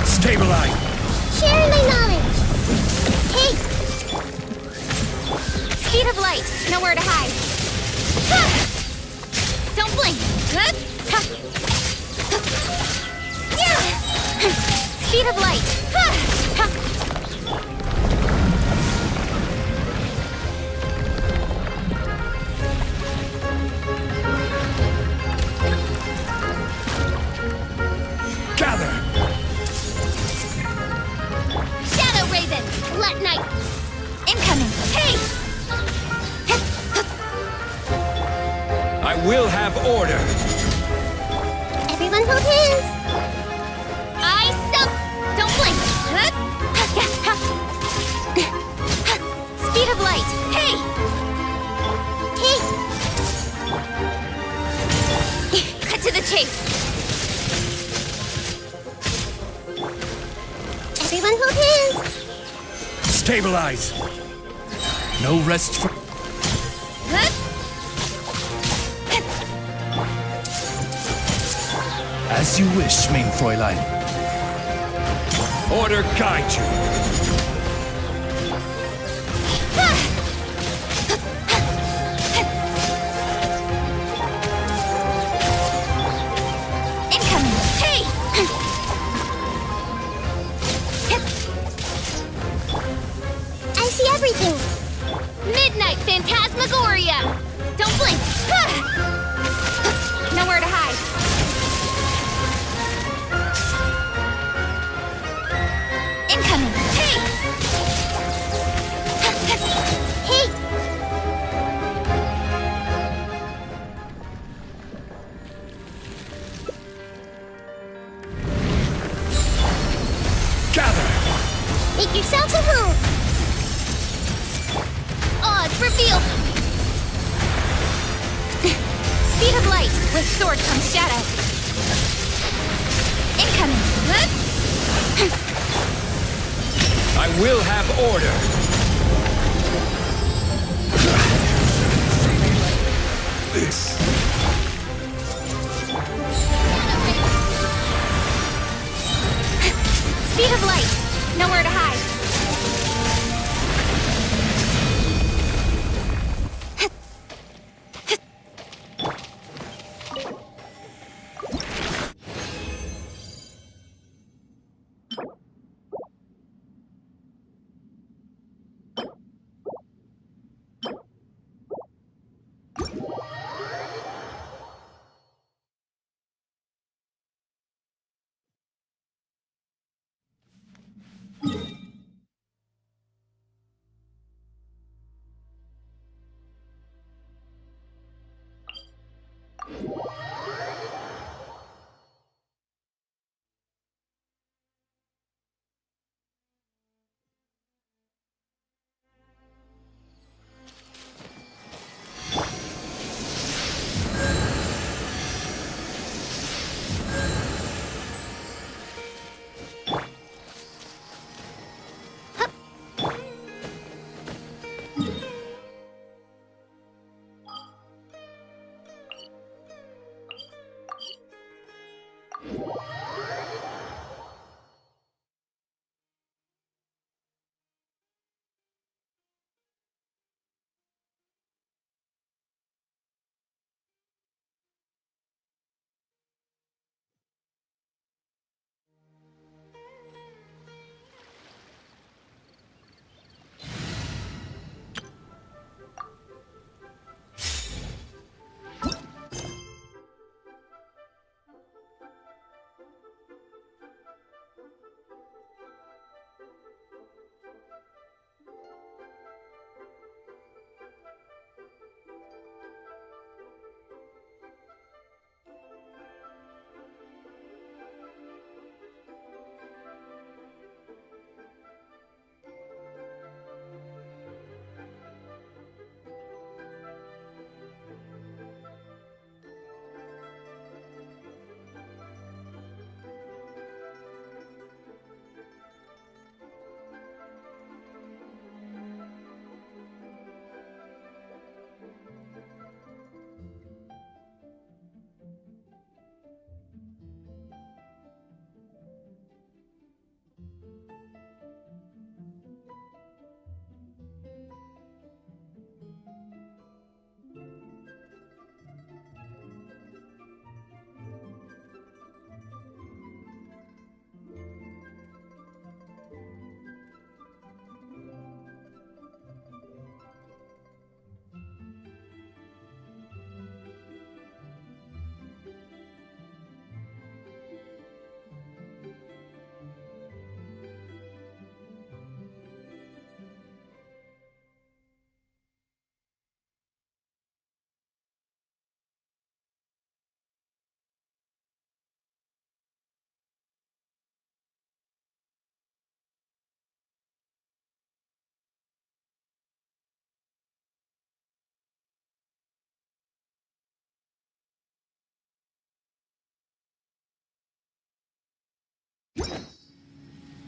Stabilize!
Sharing my knowledge. Hey. Speed of light. Nowhere to hide. Don't blink. Speed of light.
Gather!
Shadow Raven. Let night. Incoming. Hey.
I will have order!
Everyone hold hands. Eyes up. Don't blink. Speed of of light! Hey! Hey! Cut to the chase! Everyone hold hands!
Stabilize! No rest for... As you wish, mein Fräulein. Order guide you.
Incoming! Hey! I see everything! Midnight Phantasmagoria! Don't blink! Nowhere to hide! Incoming! Hey! Hey!
Gather!
Make yourselves at home! Odds reveal! Speed of light! With sword comes shadow! Incoming!
I will have order. This.
Speed of light! Nowhere to hide!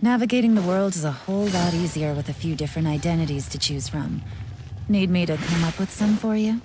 Navigating the world is a whole lot easier with a few different identities to choose from. Need me to come up with some for you?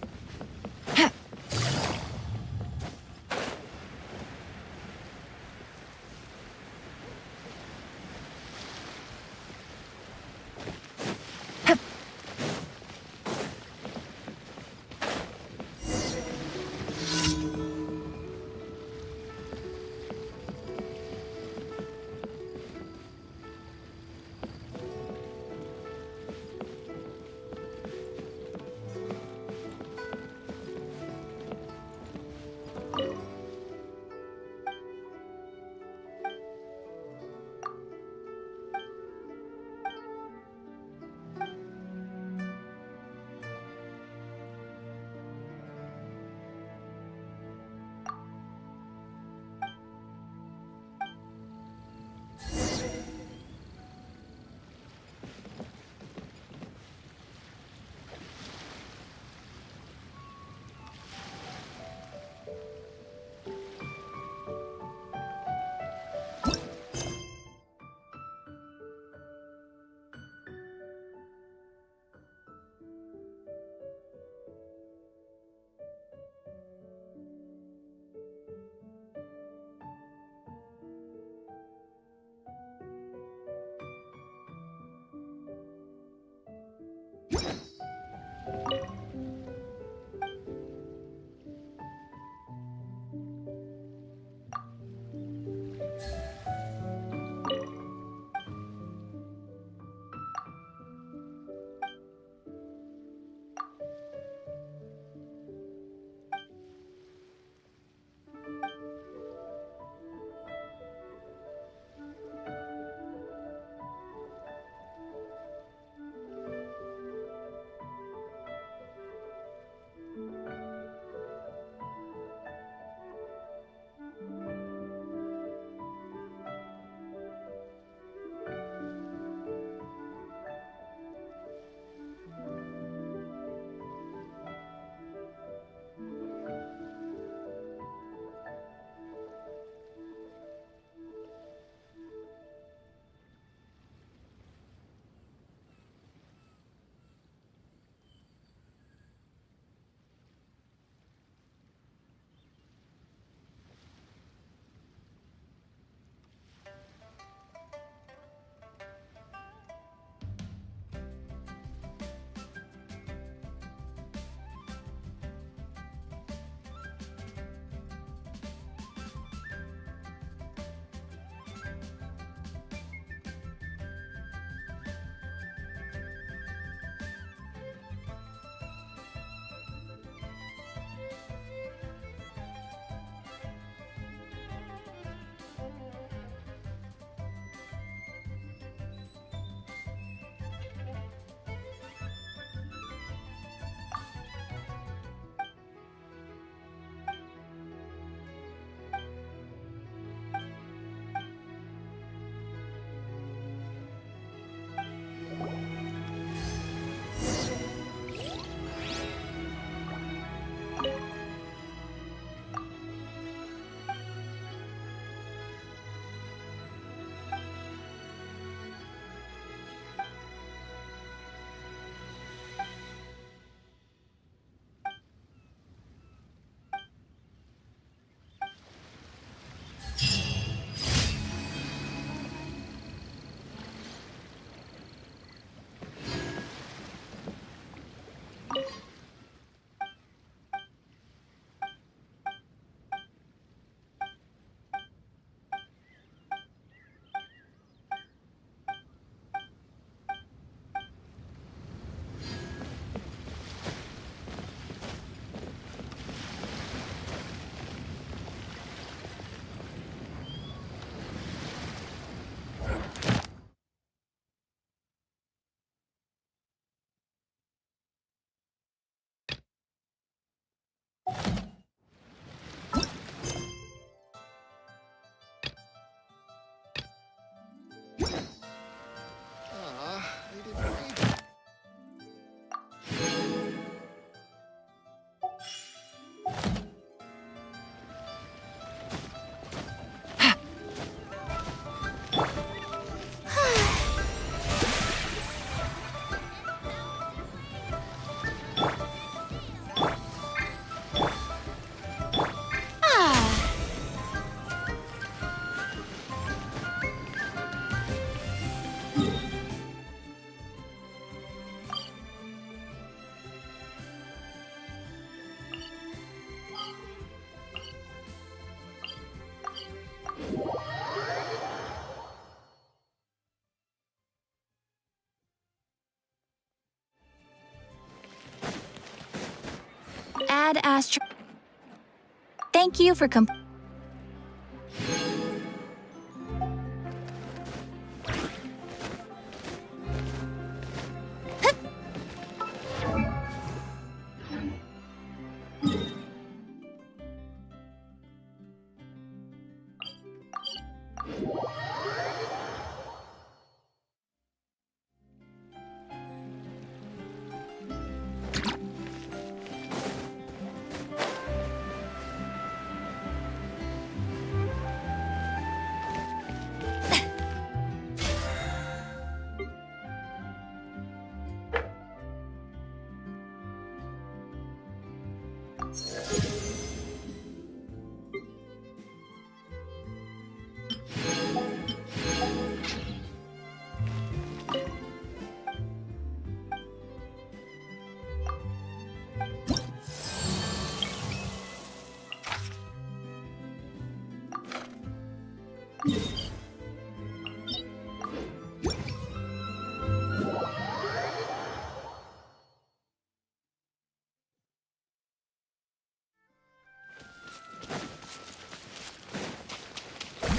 Ad Astra. Thank you for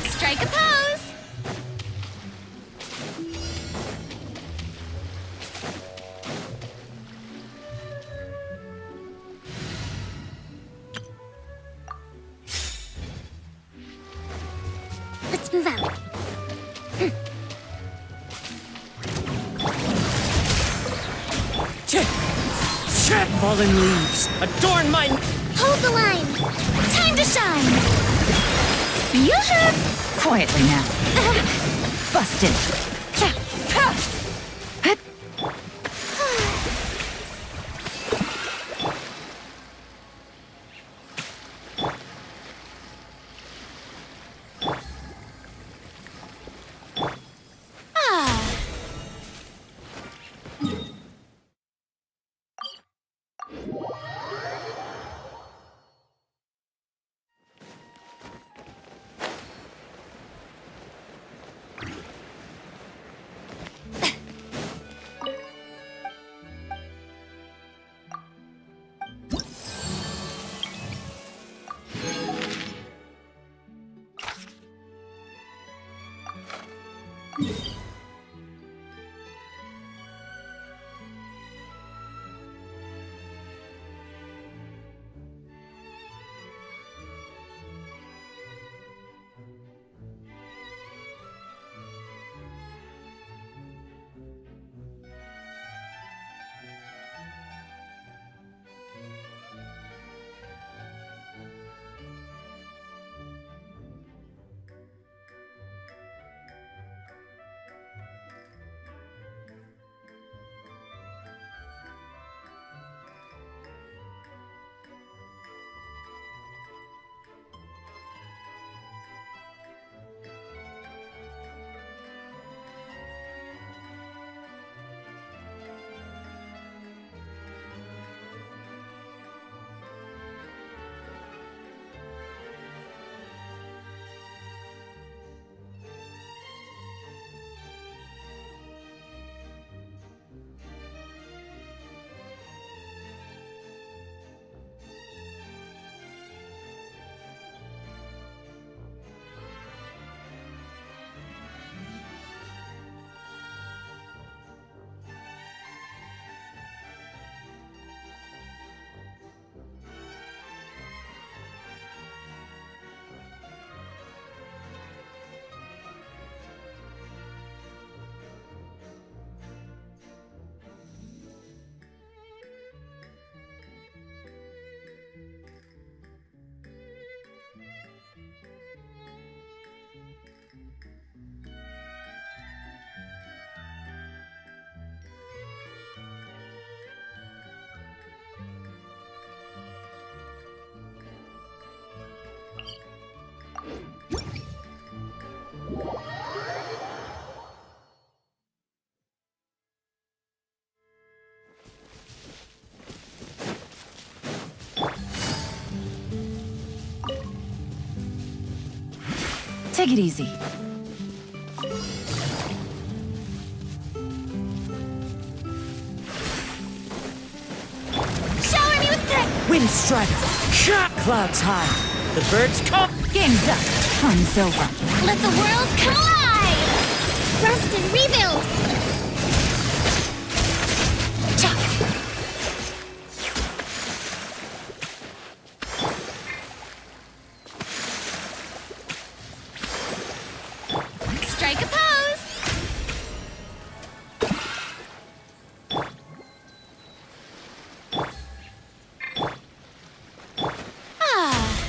Strike a pose! Let's move out.
Fallen leaves, adorn my...
Hold the line. Time to shine.
Yoo-hoo! Quietly now. Busted. Take it easy.
Shower me with
Wind strike. Clouds high. The birds come.
Game's up. Fun's over.
Let the world collide! Rest and rebuild! Strike a pose! Ah.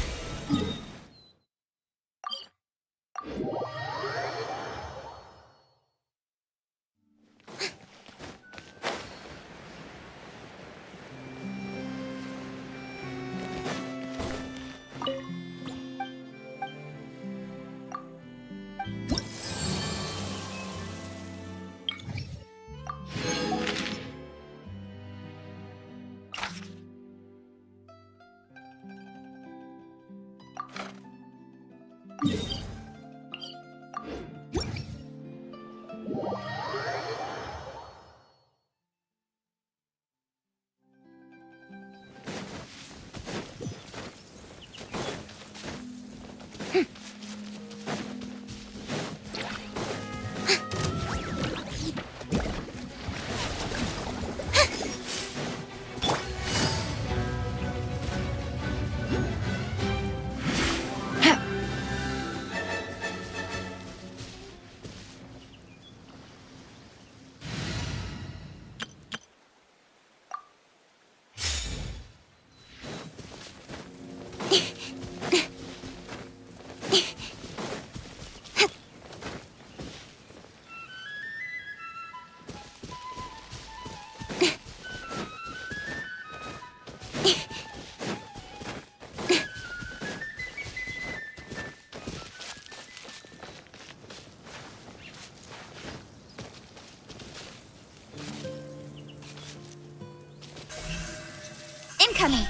Incoming!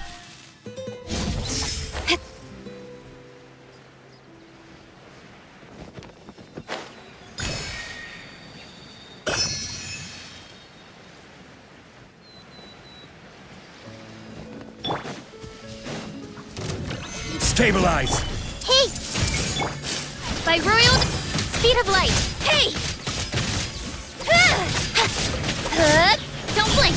Stabilize!
Hey! By royal speed of light! Hey! Don't blink!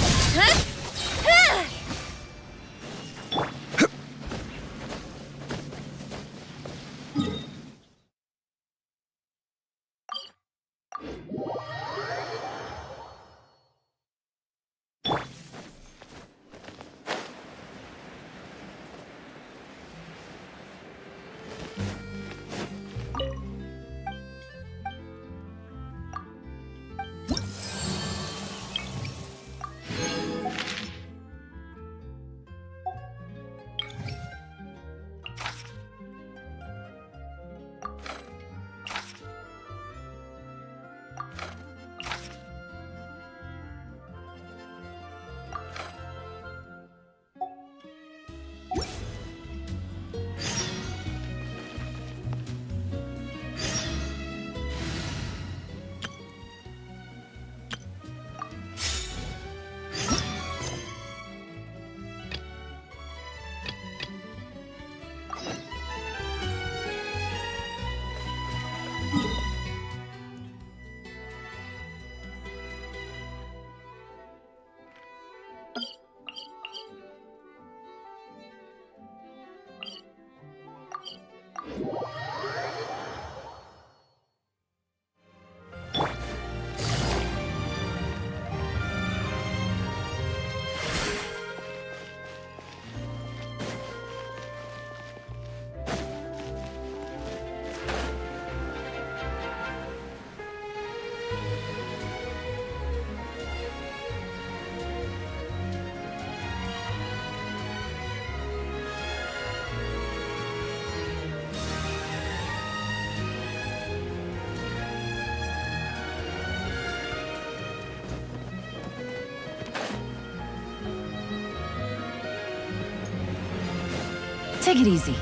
Take it easy.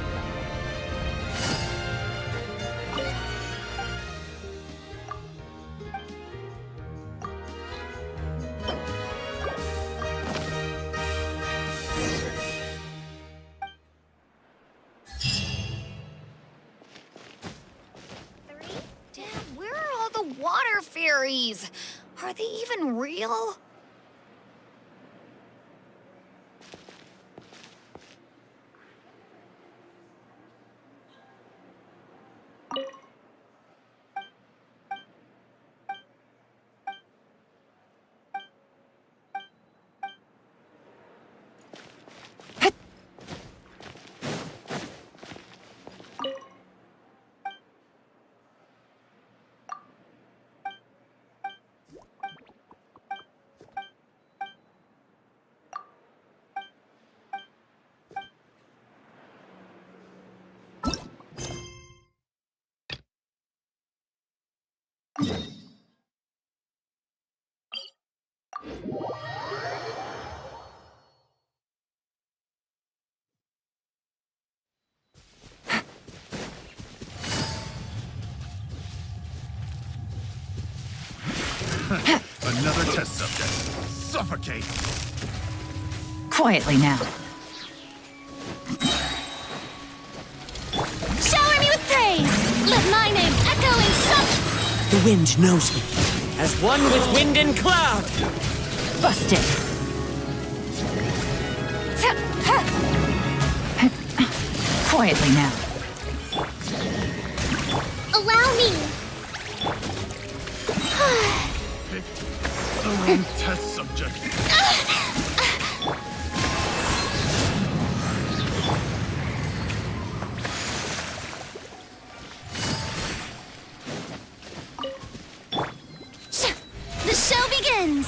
these? Are they even real?
Another test subject. Suffocate!
Quietly now.
Shower me with praise! Let my name echo in some...
The wind knows me, as one with wind and cloud.
Busted. Quietly now.
Allow me.
Pick the wrong test subject.
The show begins!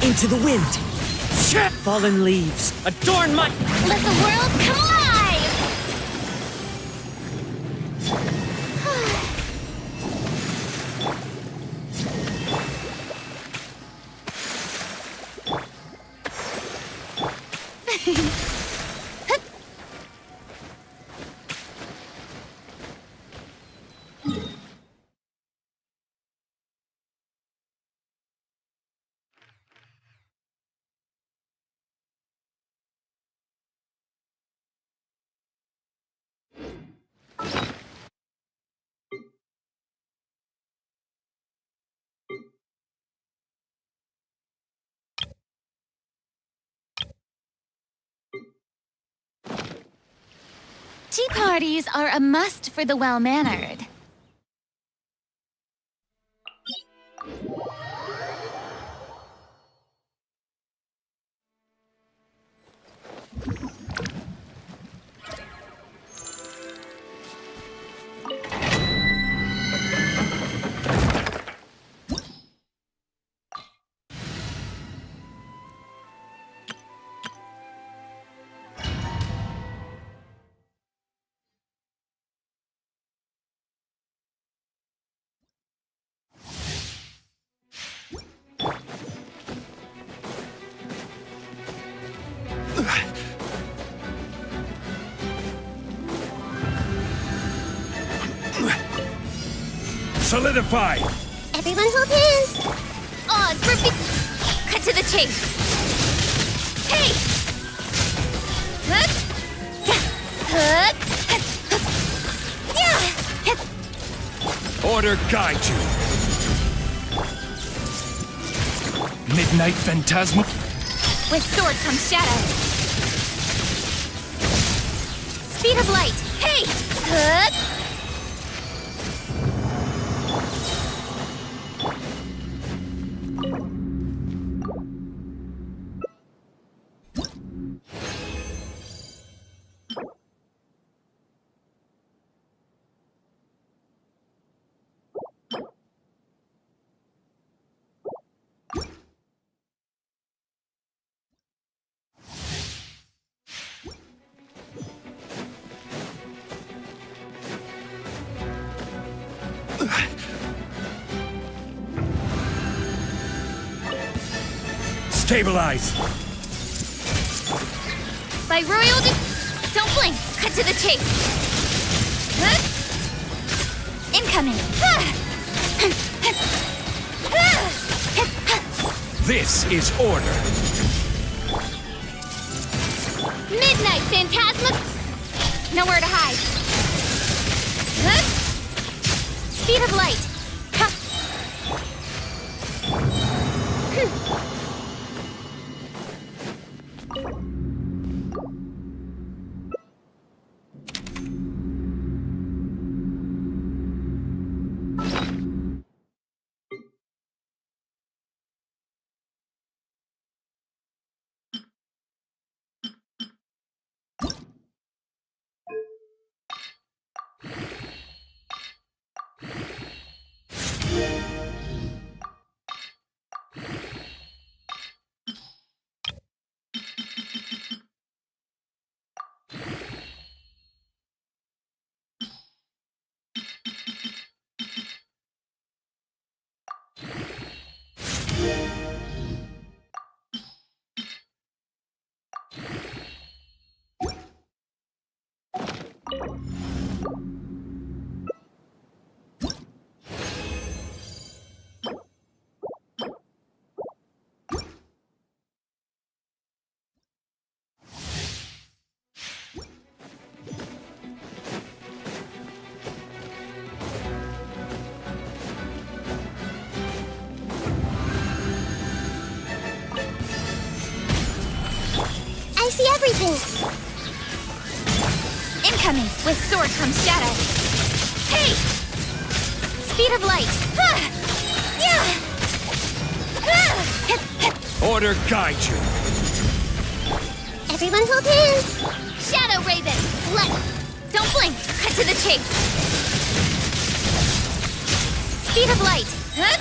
Into the wind. Fallen leaves, adorn my...
Let the world come alive! Tea parties are a must for the well-mannered.
Solidify!
Everyone hold hands.
Oz, cut to the chase. Hey! Hup! Hup! Yeah!
Order guide you. Midnight Phantasma.
With sword comes shadow. Speed of light. Hey! Hup!
Stabilize!
By royal don't blink! Cut to the chase! Huh? Incoming!
This is order!
Midnight Phantasma! Nowhere to hide! Huh? Speed of light! Huh. I see everything! Incoming! With sword comes shadow! Hey! Speed of light!
Order guide you!
Everyone hold hands! Shadow Raven! Don't blink! Cut to the chase! Speed of light! Huh?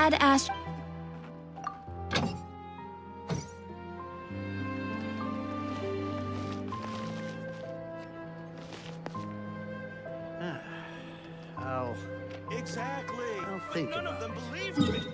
Dad asked.
Exactly.
I'll think
None
about
of them
it.
believed me.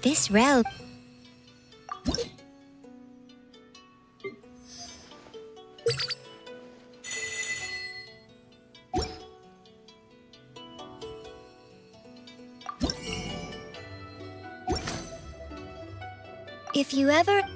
This realm... If you ever...